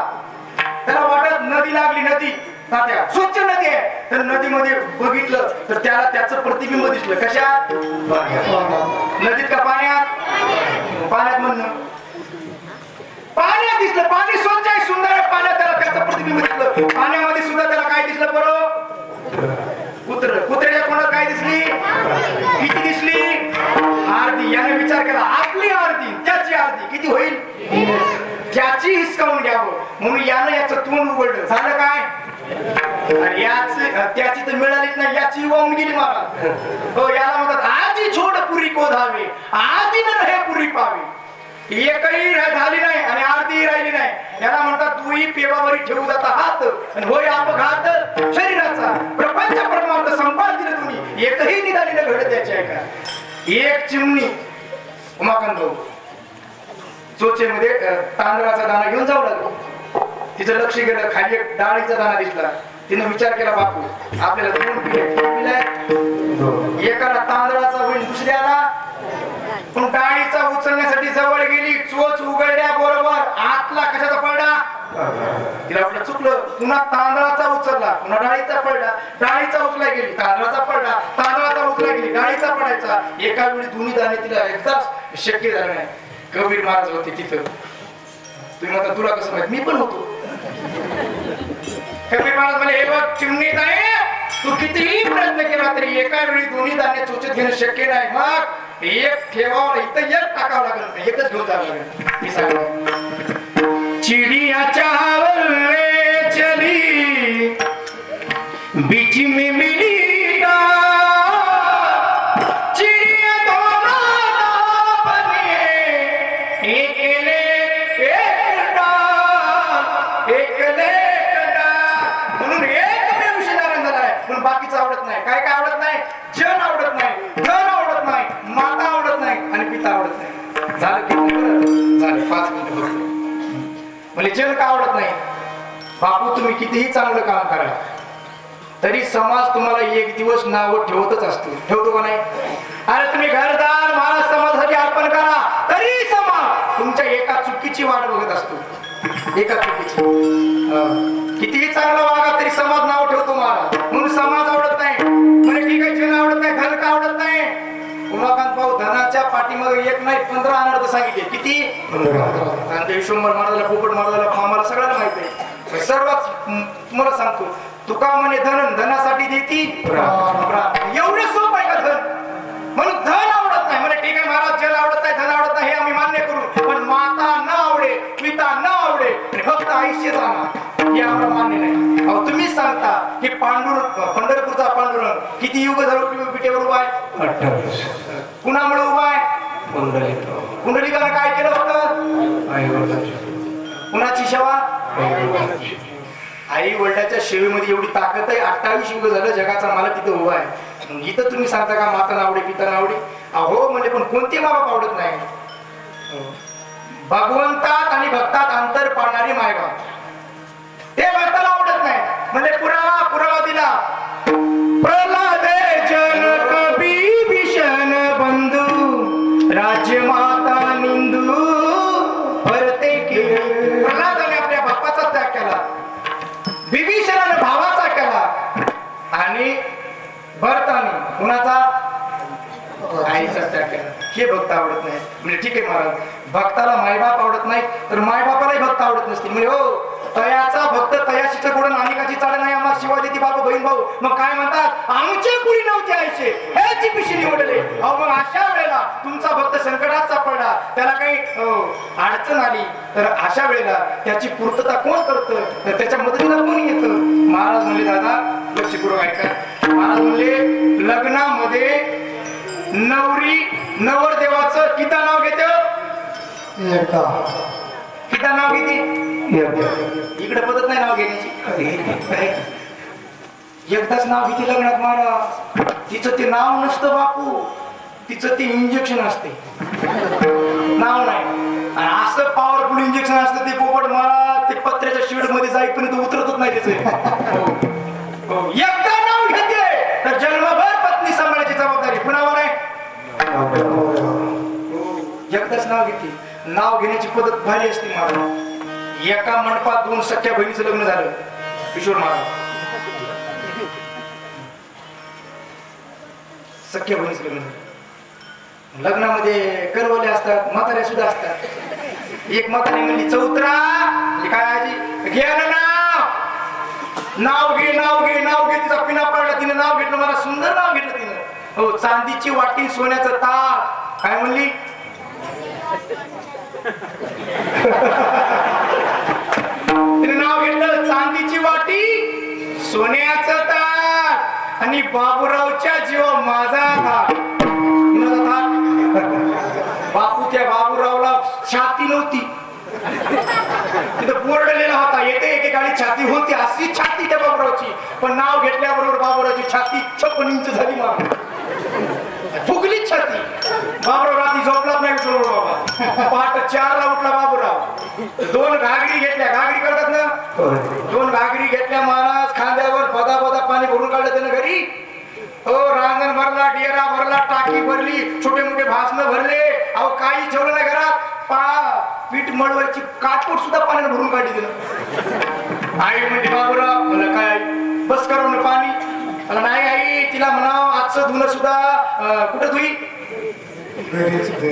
त्याला वाटत नदी लागली. नदी तात्या स्वच्छ नदी आहे. तर नदीमध्ये बघितलं तर त्याला त्याचं प्रतिबिंब दिसलं. कशात? नदीत का पाण्यात? पाण्यात म्हणणं. पाण्यात दिसलं. पाणी स्वच्छ आहे, सुंदर आहे. पाण्यात त्याला त्याचं प्रतिबिंब दिसलं. पाण्यामध्ये सुद्धा त्याला काय दिसलं बरं? कुत्र्याच्या तोंडात काय दिसली? किती दिसली? अर्धी. याने विचार केला, आपली अर्धी त्याची अर्धी किती होईल? ज्याची हिसकावून घ्यावं म्हणून यानं याचं तोंड उघडलं. झालं काय? त्याची तर मिळालीच नाही, याची वाहून गेली मला. हो, याला म्हणतात आधी छोड पुरी को धावे, आधी न हे पुरी पावे. एकही झाली नाही आणि अर्धी राहिली नाही. याला म्हणतात दुई पेवावरी ठेवू जाता हात आणि होय अपघात शरीराचा. प्रपंच परमार्थ संपाद दिलं तुम्ही, एकही निदानीला घडत द्यायची आहे का? एक चिमणी उमाकांत भाऊ चोचेमध्ये तांदळाचा दाणा घेऊन जाऊ लागलो. तिचं लक्ष गेलं, खाली एक डाळीचा दाणा दिसला. तिने विचार केला, बापू आपल्याला 2 पिढ्या, एकाला तांदळाचा होईल, दुसऱ्याला. पण डाळीचा उचलण्यासाठी जवळ गेली, चोच उघडल्या बरोबर आतला कशाचा पडला? तिला वाटलं चुकलं. पुन्हा तांदळाचा उचलला, पुन्हा डाळीचा पडला. डाळीचा उचला गेली, तांदळाचा पडला. तांदळाचा उचला गेली, डाळीचा पडायचा. एका वेळी दोन्ही दाणे तिला एकदाच शक्य झालं नाही. कबीर महाराज होते तिथं. तुम्ही म्हणता तुला कसं माहित? मी पण होतो. कबीर महाराज म्हणे, हे बघ चिमणी दाणे, तू कितीही प्रयत्न केला तरी एका वेळी दोन्ही धान्य चोचत घेणं शक्य नाही. मग एक ठेवावं, इथं एक टाकावं लागेल, एकच घेऊन जावं लागेल. मी सांगतो, चिडिया चावल चली बीच में मिली चिड़िया दोनों बनिए, एक ले एक डाल, एक ले म्हणून एक विषय नारायण झाला आहे. पण बाकीचं आवडत नाही. काय काय आवडत नाही? जन आवडत नाही, धन आवडत नाही, माता आवडत नाही आणि पिता आवडत नाही. झालं किती? झाले 5 मिनिटं. म्हणजे जन का आवडत नाही? बापू तुम्ही कितीही चांगलं काम करा तरी समाज तुम्हाला एक दिवस नाव ठेवतच असतो. ठेवतो का नाही? अरे तुम्ही घरदार महाराज समाजासाठी अर्पण करा तरी समाज तुमच्या एका चुकीची वाट बघत असतो. एका चुकीची. कितीही चांगला वागा तरी समाज नाव ठेवतो महाराज. म्हणून समाज आवडत नाही. म्हणजे ठीक आहे, जन आवडत नाही, आवडत नाही. उमाकांत भाऊ धनाच्या पाठीमागे एक नाही 15 अनर्थ सांगितले. किती? आणि ते विश्वंभर महाराजाला, पोपट महाराजाला, आम्हाला सगळ्यांना माहिती आहे. सर्वच तुम्हाला सांगतो, तुका म्हणे धन धनासाठी देती एवढे सोप आहे का धन? म्हणून धन आवडत नाही. म्हणजे ठीक आहे महाराज, जल आवडत नाही, धन आवडत नाही, हे आम्ही मान्य करू, पण माता न आवडे, पिता न आवडे, फक्त आयुष्य जाणार हे आम्हाला मान्य नाही. अहो तुम्हीच सांगता की पंढरपूरचा पांडुरंग किती युग झालं पिठेवर उभा आहे? 28. कुणामुळे उभा आहे? कुंडलिकानं काय केलं होतं? कुणाची सेवा? आई वडिलाच्या सेवेमध्ये एवढी ताकद आहे. 28 युग झालं जगाचा मालक तिथं उभा आहे. इथं तुम्ही सांगता का माता आवडे, पिता आवडे? अहो म्हणजे पण कोणते बाबा आवडत नाही? भगवंतात आणि भक्तात अंतर पाडणारी मायबाप, ते भक्ताला आवडत नाही. म्हणजे पुरावा दिला. प्रल्हाद जनक विभीषण बंधू, राज्य माता निंदू परते केली. प्रल्हादाने आपल्या बापाचा त्याग केला, विभीषणाने भावाचा केला, आणि भरताने कुणाचा? आईचा त्याग केला. हे भक्त आवडत नाही. म्हणजे ठीक आहे महाराज, भक्ताला मायबाप आवडत नाही तर मायबापालाही भक्त आवडत नसतील. म्हणजे हो, तयाचा भक्त तयाशीच गोड, नानिकाची चाल नाही आम्हाला शिवा देती बाबा बहीण भाऊ. मग काय म्हणतात? आमचे कुणी नव्हते आयचे, ह्याची पिशी निवडले. अहो मग अशा वेळेला तुमचा भक्त संकटात सापडला, त्याला काही अडचण आली, तर अशा वेळेला त्याची पूर्तता कोण करतं? तर त्याच्या मदतीला कोण येतं? महाराज म्हणले, दादा लक्षपूर्वक ऐका. महाराज म्हणले, लग्नामध्ये नवरी नवरदेवाचं किती नाव घेते? किती नाव घेते? इकडे पद्धत नाही नाव घेण्याची. एकदाच नाव घेते लग्नात महाराज. तिचं ते नाव नसतं बापू, तिचं ते इंजेक्शन असते, नाव नाही. आणि असं पॉवरफुल इंजेक्शन असतं ते पोपट महाराज, ते पत्र्याच्या शेड मध्ये जाईपर्यंत उतरतच नाही त्याचं. एकदा नाव घेते तर जन्मभर पत्नी सांभाळायची जबाबदारी कुणावर आहे? एकदाच नाव घेते. नाव घेण्याची पद्धत भारी असते महाराज. एका मंडपात 2 सख्या बहिणीचं लग्न झालं. किशोर महाराज सख्या बहिणीचं लग्न झालं. लग्नामध्ये करवले असतात, म्हाताऱ्या सुद्धा असतात. एक म्हातारी म्हणली, चौत्रा काय आजी घे ना नाव घे, नाव घे, नाव घे. तिचा पिना पडला, तिने नाव घेतलं, मला सुंदर नाव घेतलं तिनं. हो, चांदीची वाटी, सोन्याचं ताट. काय म्हणली? तिने नाव घेतलं, चांदीची वाटी, सोन्याचं ताट, आणि बाबूरावच्या जीवा माझा थाट. बापू, त्या बाबूरावला छाती नव्हती, तिथं बोर्ड लिहिला होता, येते गाडी छाती होती, अशी छाती त्या बाबूरावची. पण नाव घेतल्याबरोबर बाबूरावची छाती 56 इंच झाली. मला फुगली छाती. बाबूराव रात्री झोपलाच नाही. विठ्ठल बाबा पहाटे 4ला उठला बाबूराव. 2 घागरी घेतल्या, घागरी करतात ना, 2 घागरी घेतल्या महाराज. खांद्यावर बदा पाणी भरून काढलं त्यानं घरी. हो, रांजण भरला, डेरा भरला, टाकी भरली, छोटे मोठे भासणं भरले. अहो काही ठेवलं नाही घरात. पीठ मळवायची काटकोट सुद्धा पाण्याने भरून काढली तिनं. आई म्हणजे बाबूराव मला काय बस करून पाणी. मला नाही आई, तिला म्हणाव आजचं धुणं सुद्धा कुठं धुई?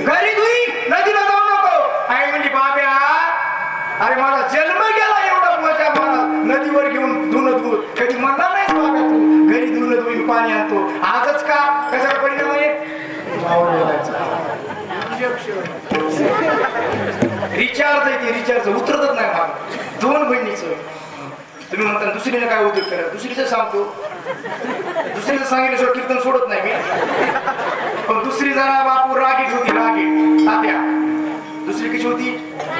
घरी धुई, नदीला जाऊ नको. आई म्हणजे बाब्या, अरे माझा जन्म गेला एवढा मजा, मला नदीवर घेऊन धुणं धु. कधी म्हणणार नाही बाब्या तू घरी धुणं धुईन पाणी आणतो. आजच का? कशाला परिणाम आहे? रिचार्ज आहे ते, रिचार्ज उतरतच नाही मला. 2 बहिणीचं. तुम्ही म्हणता दुसरीने काय उद्योग करा? दुसरीचं सांगतो, दुसरीचं सांगितल्याशिवाय कीर्तन सोडत नाही मी. पण दुसरी जरा बापू रागीट होती, रागीट तात्या. दुसरी कशी होती?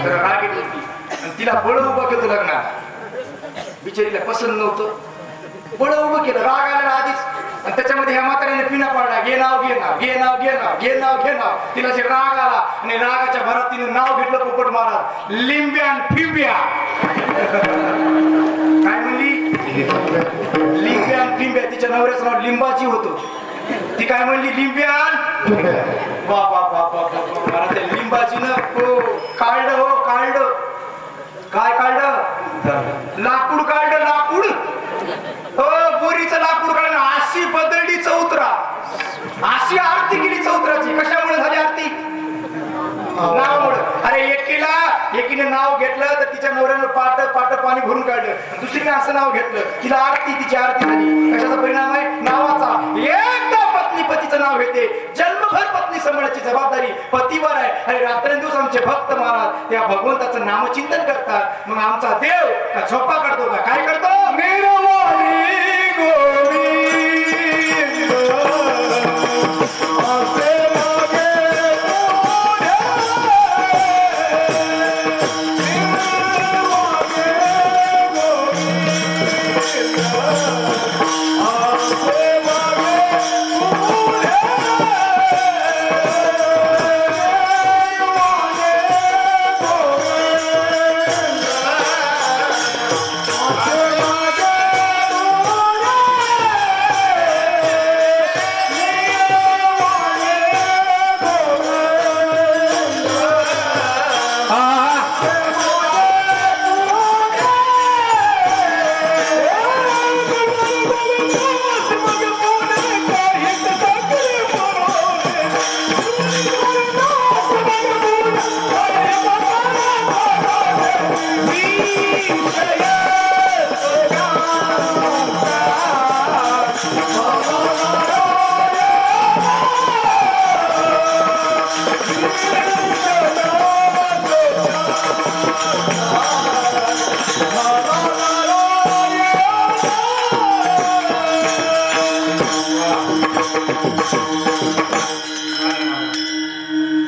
जरा रागीट होती. आणि तिला बळ उभं केलं लग्नात. बिचारीला पसंत नव्हतं, बळ उभं केलं. राग आलेला आधीच, आणि त्याच्यामध्ये ह्या म्हाताऱ्याने पिना पाडला, घे नाव, घे नाव, घे नाव, घे नाव, घे नाव, घे नाव. तिला जे राग आला, आणि रागाच्या भरात तिने नाव घेतलं पोपट महाराज, लिंब्यान फिंब्या. काय म्हणली? लिंब्यान फिंब्या. तिच्या नवऱ्याचं नाव लिंबाची होतं. ती काय म्हणली? लिंब्यान. बाबा बाबा बाबा, मला त्या लिंबाची ना हो काढलं, हो काढलं. काय काढलं? लाकूड काढलं, लाकूड. बोरीचं लाकूड काढलं. अशी बदलली चौत्रा, पाट पाणी भरून काढलं आणि दुसरीने असं नाव घेतलं, तिला आरती, तिची आरती झाली. कशाचा परिणाम आहे? नावाचा. एकदा पत्नी पतीचं नाव घेते, जन्मभर पत्नी सांभाळायची जबाबदारी पतीवर आहे. आणि रात्रंदिवस आमचे भक्त महाराज त्या भगवंताचं नामचिंतन करतात. मग आमचा देव का झोपा काढतो का काय करतो? निर्वाणी गोविंद असे मागे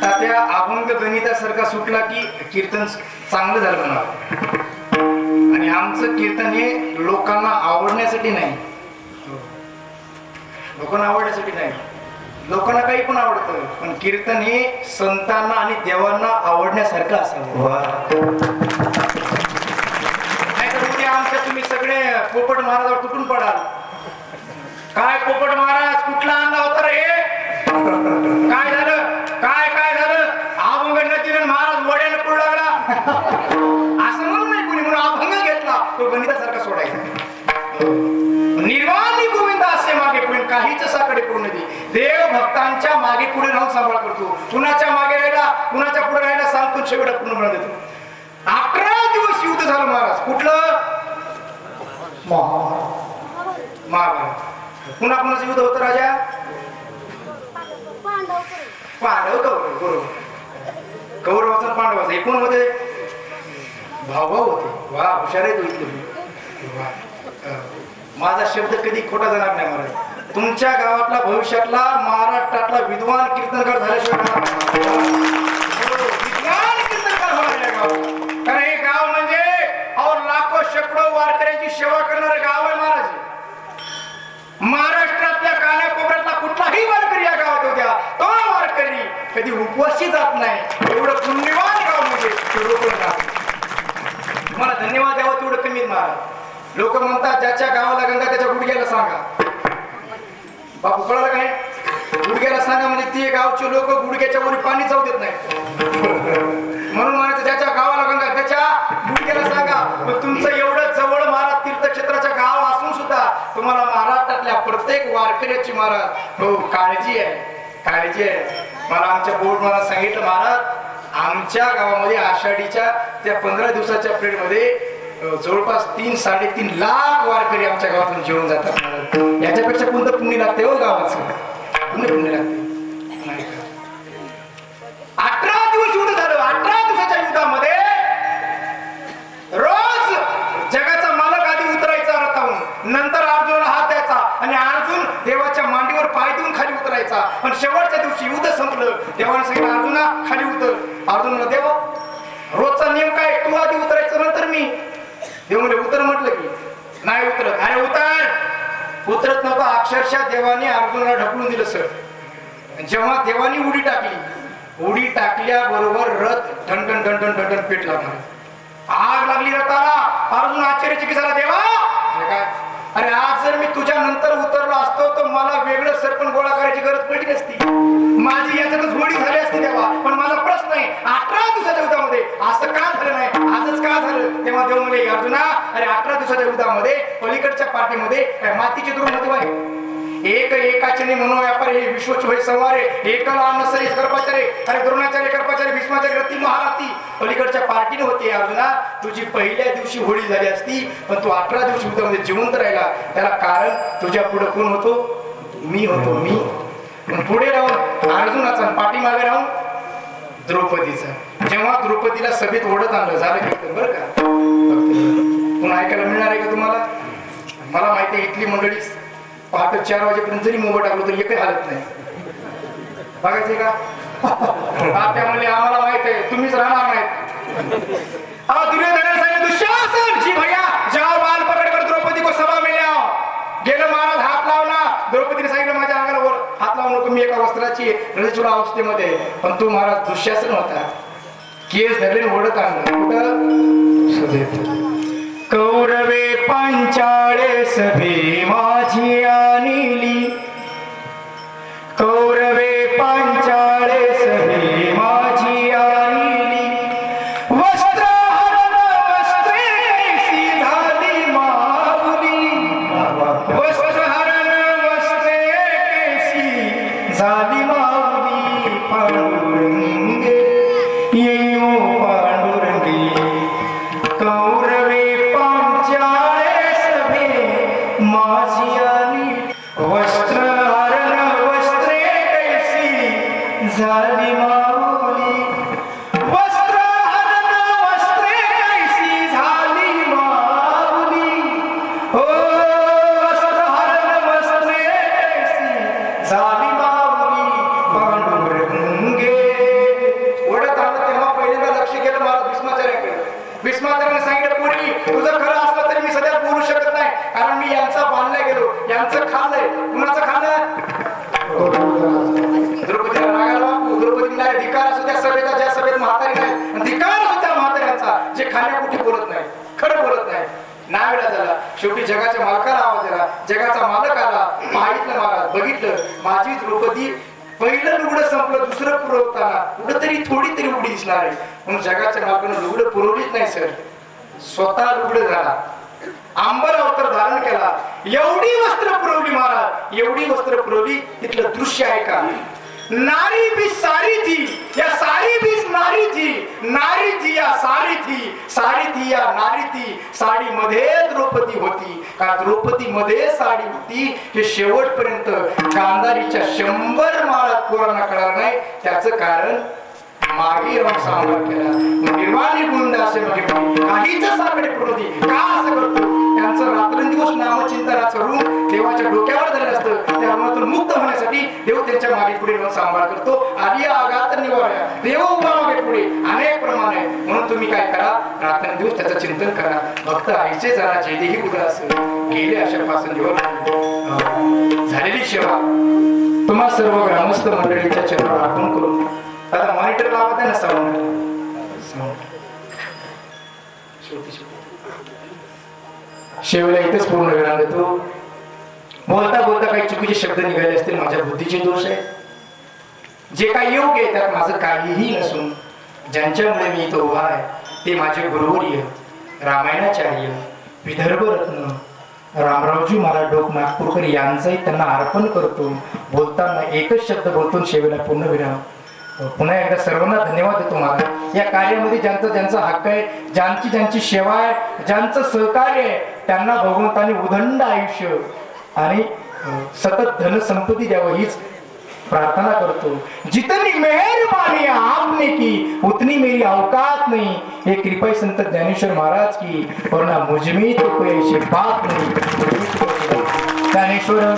तात्या अभंग गणितासारखा सुटला की कीर्तन चांगलं झालं म्हणावं. आणि आमचं कीर्तन हे लोकांना आवडण्यासाठी नाही, लोकांना आवडण्यासाठी नाही. लोकांना काही पण आवडतं, पण कीर्तन हे संतांना आणि देवांना आवडण्यासारखं असावं. नाही तर उद्या आमच्या तुम्ही सगळे पोपट महाराजावर तुटून पडाल. काय पोपट महाराज कुठला आणला होता रे? काय झालं? काय झालं? अभंग नदीनं महाराज वड्यानं पडू लागला असं म्हणून नाही कोणी, म्हणून अभंग घेतला तो गणितासारखा सोडायचा. निर्वाणी गोविंद असे मागे पुढे काहीच साकडे करू नये. देव भक्तांच्या मागे पुढे राहून सांभाळ करतो. कुणाच्या मागे राहिला, कुणाच्या पुढे राहिला सांगतो, शेवट पूर्ण म्हणून देतो. 11 दिवस युद्ध झालं महाराज. कुठलं? महाभारत. कुणाकुणाचं युद्ध होतं राजा? पांडव कौरव. बरोबर. कौरवाचं पांडवाचं. हे कोण होते? भाऊ होते. वा हुशार आहे तू. माझा शब्द कधी खोटा जाणार नाही महाराज. तुमच्या गावातला भविष्यातला महाराष्ट्रातला विद्वान कीर्तनकार झाल्याशिवाय विद्वान कीर्तनकार होणार. कारण हे गाव म्हणजे लाखो शेकडो वारकऱ्यांची सेवा करणारं गाव आहे महाराज. महाराष्ट्रातल्या कानाकोपऱ्यातला कुठलाही वारकरी या गावात होत्या, तो वारकरी कधी उपवासी जात नाही. एवढं पुण्यवान गाव म्हणजे मला धन्यवाद द्यावं तेवढं कमी महाराज. लोक म्हणतात ज्याच्या गावाला गंगा त्याच्या गुडघ्याला सांगा. बापू कळलं काय? गुडघ्याला सांगा म्हणजे ते गावचे लोक गुडघ्याच्या वर पाणी जाऊ देत नाही. म्हणून म्हणायचं ज्याच्या गावाला गंगा त्याच्या गुडघ्याला सांगा. पण तुमचं एवढं जवळ महाराज तीर्थक्षेत्राच्या गाव असून सुद्धा तुम्हाला महाराष्ट्रातल्या प्रत्येक वारकऱ्याची महाराज हो काळजी आहे. मला आमच्या बोर्ड मला सांगितलं महाराज आमच्या गावामध्ये आषाढीच्या त्या 15 दिवसाच्या पिरियड मध्ये जवळपास 3-3.5 लाख वारकरी आमच्या गावातून जेवून जातात महाराज. याच्यापेक्षा कोणतं पुण्य लागते हो गावाचं? पुण्य लागते. 18 दिवस युद्ध झालं. 18 दिवसाच्या युद्धामध्ये रोज जगाचा मालक आधी उतरायचा रथावून, नंतर अर्जुनाला हात द्यायचा आणि अर्जुन देवाच्या मांडीवर पाय देऊन खाली उतरायचा. पण शेवटच्या दिवशी युद्ध संपलं. देवाने सांगितलं अर्जुना खाली उतर. अर्जुन म्हणला देवा रोजचा नियम काय? तू आधी उतरायचं नंतर मी. देव म्हणजे उतर म्हटलं की नाही उतरत. अरे उतरत नव्हता. अक्षरशः देवाने अर्जुनाला ढकलून दिलं सर. जेव्हा देवानी उडी टाकल्याबरोबर रथ ठणठण पेटला. आग लागली रथाला. अर्जुन आश्चर्यचकित झाला. देवा काय? अरे आज जर मी तुझ्या नंतर उतरलो असतो तर मला वेगळं सरपण गोळा करायची गरज पडली नसती. माझी याच्यातच होडी झाली असती तेव्हा. पण माझा प्रश्न आहे 18 दिवसाच्या युद्धामध्ये असं का झालं नाही, आजच का झालं? तेव्हा देव म्हणे अर्जुना अरे 18 दिवसाच्या युद्धामध्ये पलीकडच्या पाठीमध्ये काय मातीचे द्रोण होते बाई? एक एकाचनी म्हणून व्यापारी हे विश्वच होय संवारे एकला अनसरी कर्पाचारे अरे द्रोणाचार्य कर्पाचार्य भीष्माचार्य रती महारथी पलीकडच्या पार्टीने होती अर्जुना तुझी पहिल्या दिवशी होळी झाली असती पण तू 18 दिवशी युद्धामध्ये जिवंत राहिला त्याला कारण तुझ्या पुढे कोण होतो मी होतो मी पण पुढे राहून अर्जुनाचा पाठीमागे राहून द्रौपदीचा जेव्हा द्रौपदीला सभेत ओढत आणलं झालं कीर्तन बरं का पुन्हा ऐकायला मिळणार आहे का तुम्हाला मला माहिती आहे इथली मंडळी पहाटे 4 वाजेपर्यंत जरी मोबाईल टाकलो तरी एकही हालत नाही बघायचंय का त्यामुळे आम्हाला माहित आहे तुम्हीच राहणार नाहीत दुर्योधनाने सांगितलं दुःशासन जी भैया जाओ बाल पकडकर द्रौपदी को सभा में ले आओ गेलं महाराज हात लावला द्रौपदीने सांगितलं माझ्या अंगाला वर हात लावू नको मी एका वस्त्राची रजचुरा अवस्थेमध्ये पण तू महाराज दुःशासन होता केस धरले ओढत आणलं कुठं कौरवे पंचाळे सभे माझी आणली कौरवे पंचाळे सभे माझी आणली वस्त्रहरण वस्त्रे कैसी झाली माऊली वस्त्रहरण वस्त्रे कैसी झाली माऊली पांडुरंगे येऊ पांडुरंगे कौरवे पंचाळे सभे माझी आली वस्त्रहरण वस्त्रे कैसी झाली माऊली वस्त्रहरण वस्त्रे कैसी झाली माऊली हो वस्त्रहरण वस्त्रे कैसी झाली माऊली पांडुरंगे ओढत आलं तेव्हा पहिल्यांदा लक्ष केलं मला भीष्माचार्याकडे भीष्माचार्याने सांगितलं पोरी तुझं खरं असलं तरी मी सध्या बोलू शकत नाही कारण मी यांचा बांधला गेलो यांचं खाल्लंय कुणाचं खाल्लं द्रौपदीला रागाला द्रौपदीला धिकार असू त्या सभेचा ज्या सभेत म्हातारी नाही धिकार असू त्या म्हाताऱ्यांचा जे खाण्यापुटी बोलत नाही खरं बोलत नाही नावेळा झाला शेवटी जगाच्या मालकाला आवाज दिला जगाचा मालक आला पाहितलं मला बघितलं माझी द्रौपदी पहिलं लुगडं संपलं दुसरं पुरवताना कुठं तरी थोडी तरी उडी दिसणार आहे म्हणून जगाच्या मालकानं लुगडं पुरवलीच नाही सर स्वतः लुगडं झाला आंबर अवतार धारण केला एवढी वस्त्र पुरवली महाराज एवढी वस्त्र पुरवली तिथलं दृश्य आहे का नारी भी सारी थी या सारी भी नारी थी या सारी थी या नारी थी साडी मध्ये द्रौपदी होती का द्रौपदी मध्ये साडी होती हे शेवटपर्यंत गांधारीच्या 100 माळात कोणाला कळणार नाही त्याचं कारण मागे राम सांभाळ केला निर्वाणी गुंड असे काहीच साकडे पडती का असं करतो त्यांचं रात्रंदिवस नामचिंतनाचं ऋण देवाच्या डोक्यावर झालेलं असतं त्या ऋणातून मुक्त होण्यासाठी देव त्यांच्या मागे पुढे राहून सांभाळ करतो आधी आघात निवारा देव उभा मागे पुढे अनेक प्रमाण आहे म्हणून तुम्ही काय करा रात्रंदिवस त्याचं चिंतन करा भक्त आईचे जरा जेदेही कुठं असेल गेले अशा पासून झालेली सेवा तुम्हा सर्व ग्रामस्थ मंडळीच्या चरणावर अर्पण करून आता मॉनिटर लावत आहे ना साऊंड शेवला इथेच पूर्ण विराम देतो बोलता बोलता काही चुकीचे शब्द निघाले असतील माझ्या बुद्धीचे दोष आहे जे काही योग्य आहे त्यात माझं काहीही नसून ज्यांच्यामुळे मी इथं उभा आहे ते माझे गुरुवर्य रामायणाचार्य विदर्भ रत्न रामरावजी महाराज डोक नागपूरकर यांचंही त्यांना अर्पण करतो बोलताना एकच शब्द बोलतो शेवेला पूर्ण विराम पुन्हा एकदा सर्वांना धन्यवाद देतो मला या कार्यामध्ये ज्यांचा हक्क आहे ज्यांची सेवा आहे ज्यांचं सहकार्य आहे त्यांना भगवंताने उदंड आयुष्य आणि सतत धन संपत्ती द्यावं हीच प्रार्थना करतो जितनी मेहरबानी आपने की उतनी मेरी औकात नहीं ये कृपा संत ज्ञानेश्वर महाराज की वरना मुझ में तो कोई ऐसी बात नहीं ज्ञानेश्वर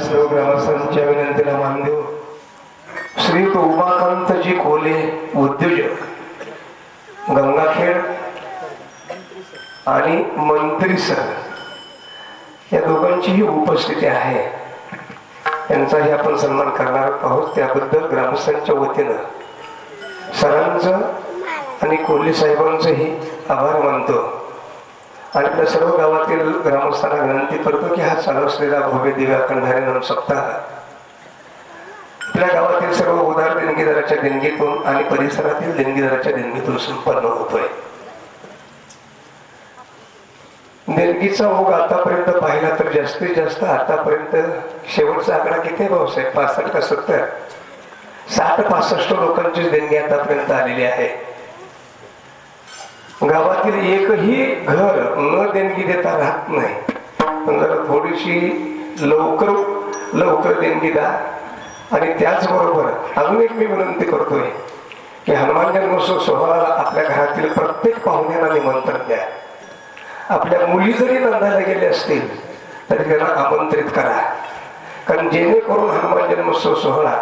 सर्व ग्रामस्थांच्या विनंतीला मान देऊ. श्री उमाकांतजी कोले उद्योजक गंगाखेड आणि मंत्री सर या दोघांचीही उपस्थिती आहे. त्यांचाही आपण सन्मान करणार आहोत. त्याबद्दल ग्रामस्थांच्या वतीनं सरांचं आणि कोल्हे साहेबांचंही आभार मानतो आणि त्या सर्व गावातील ग्रामस्थांना विनंती करतो की हा चालू असलेला भव्य दिव्या कंधारे नाम सप्ताह आपल्या गावातील सर्व उदार देणगीदाराच्या देणगीतून आणि परिसरातील देणगीदाराच्या देणगीतून संपन्न होतोय. देणगीचा ओघ आतापर्यंत पाहिला तर जास्तीत जास्त आतापर्यंत शेवटचा आकडा किती भाऊसाहेब 65 का 70 60-65 लोकांची देणगी आतापर्यंत आलेली आहे. गावातील एकही घर न देणगी देता राहत नाही. पण जरा थोडीशी लवकर देणगी द्या. आणि त्याचबरोबर अजून एक मी विनंती करतोय की हनुमान जन्मोत्सव सोहळ्याला आपल्या घरातील प्रत्येक पाहुण्यांना निमंत्रण द्या. आपल्या मुली जरी नंदायला गेले असतील तरी त्यांना आमंत्रित करा. कारण जेणेकरून हनुमान जन्मोत्सव सोहळा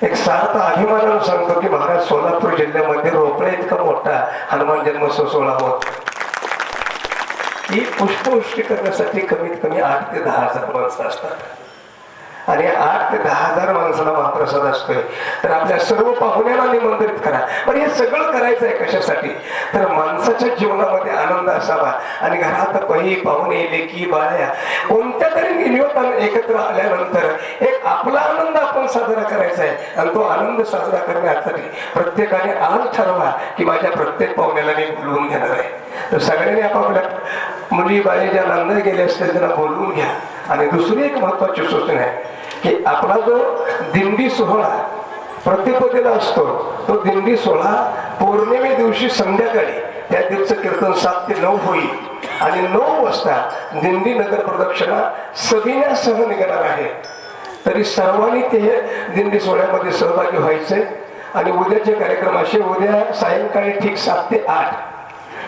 एक सार्थ अभिमानानं सांगतो की महाराज सोलापूर जिल्ह्यामध्ये रोपळे इतका मोठा हनुमान जन्मोत्सव सोहळा होत ही पुष्पवृष्टी करण्यासाठी कमीत कमी 8 ते 10 हजार माणसं असतात आणि 8 ते 10 हजार माणसाला महाप्रसाद असतोय. तर आपल्या सर्व पाहुण्यांना निमंत्रित करा. पण हे सगळं करायचं आहे कशासाठी तर माणसाच्या जीवनामध्ये आनंद असावा आणि घरात पाहुणे लेकी बाळ्या कोणत्या तरी निमित्तानं एकत्र आल्यानंतर एक आपला आनंद आपण साजरा करायचा आहे. आणि तो आनंद साजरा करण्यासाठी प्रत्येकाने आज ठरवा की माझ्या प्रत्येक पाहुण्याला मी बोलवून घेणार आहे. तर सगळ्यांनी आपापल्या मुली बाळी ज्या नांदे गेले असतील त्यांना बोलवून घ्या. आणि दुसरी एक महत्वाची सूचना आहे की आपला जो दिंडी सोहळा प्रतिपदेला असतो तो दिंडी सोहळा पौर्णिमे दिवशी संध्याकाळी त्या दिवशी कीर्तन 7 ते 9 होईल आणि 9 वाजता दिंडी नगर प्रदक्षिणा सविन्यासह निघणार आहे. तरी सर्वांनी ते दिंडी सोहळ्यामध्ये सहभागी व्हायचे. आणि उद्याचे कार्यक्रम असे उद्या सायंकाळी ठीक 7 ते 8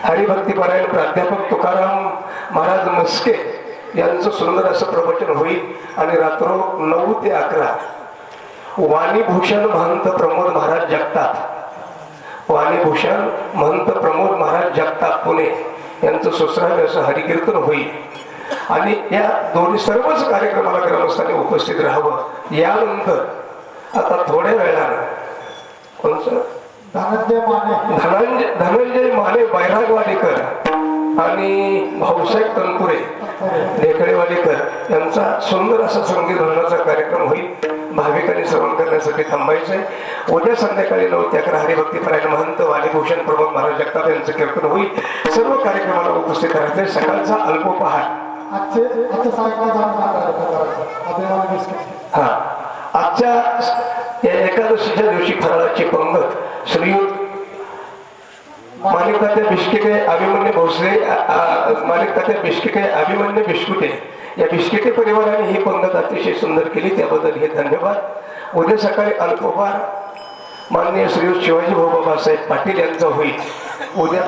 हरिभक्तीपरायण प्राध्यापक तुकाराम महाराज मस्के यांचं सुंदर असं प्रवचन होईल. आणि रात्र 9 ते 11 वाणीभूषण महंत प्रमोद महाराज जगताप वाणीभूषण महंत प्रमोद महाराज जगताप पुणे यांचं सुश्राव्य असं हरिकीर्तन होईल. आणि या दोन्ही सर्वच कार्यक्रमाला ग्रामस्थांनी उपस्थित राहावं. यानंतर आता थोड्या वेळानं कोणचं धनंजय माने बैरागवाडीकर आणि भाऊसाहेब तनपुरे ढेकळेवाडीकर यांचा सुंदर असा संगीत भजनाचा कार्यक्रम होईल. भाविकांनी श्रवण करण्यासाठी थांबायचंय. उद्या संध्याकाळी 9 ते 11 हरिभक्तीपरायण महंत वालीभूषण प्रमोद महाराज जगताप यांचं कीर्तन होईल. सर्व कार्यक्रमाला उपस्थित राहायचे. सकाळचा अल्पोपहार हा आजच्या एकादशीच्या दिवशी फराळाची पंगत श्रीयुत मालिकाते बिस्किटे अभिमन्यू भोसले मालिकाते बिस्किटे अभिमन्यू बिस्कुटे या बिस्किटे परिवाराने ही पंगत अतिशय सुंदर केली, त्याबद्दल हे धन्यवाद. उद्या सकाळी अल्पोपहार माननीय श्रीयुत शिवाजी भाऊ बाबासाहेब पाटील यांचा होईल. उद्या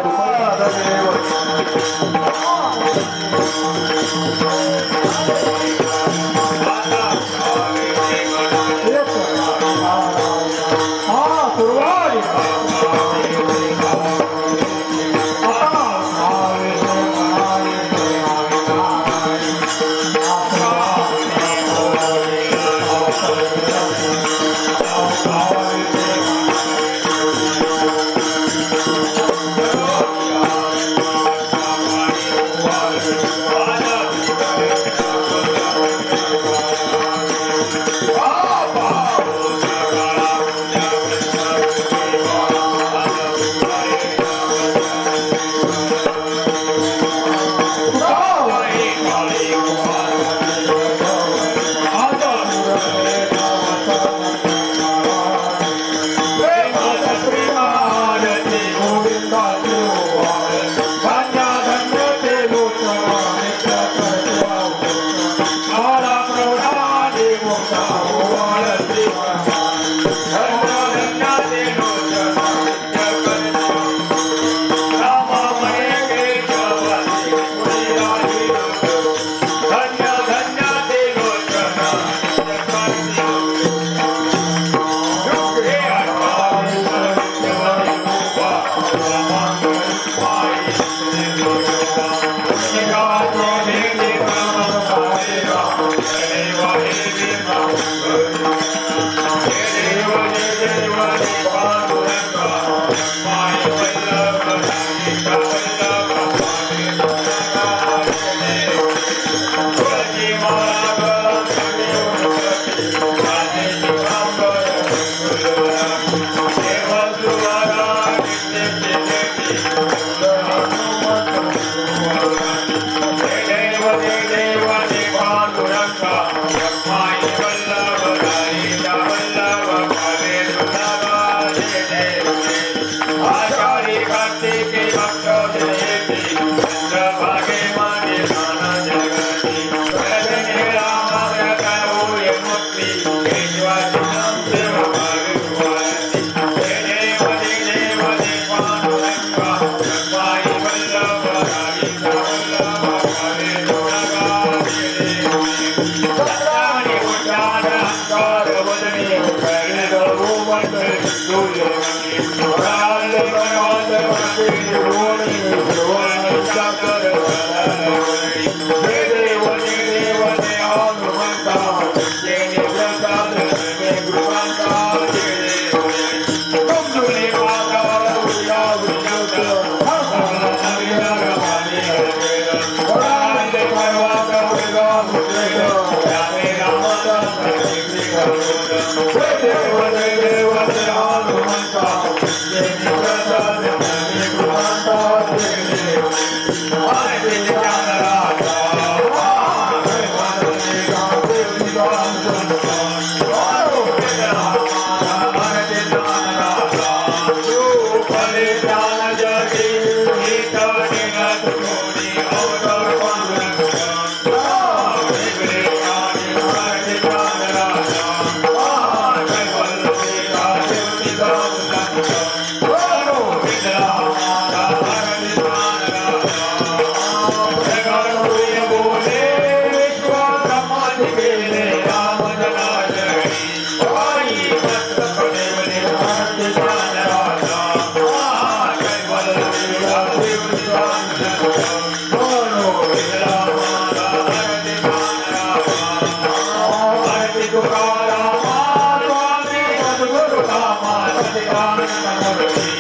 निदान समोरची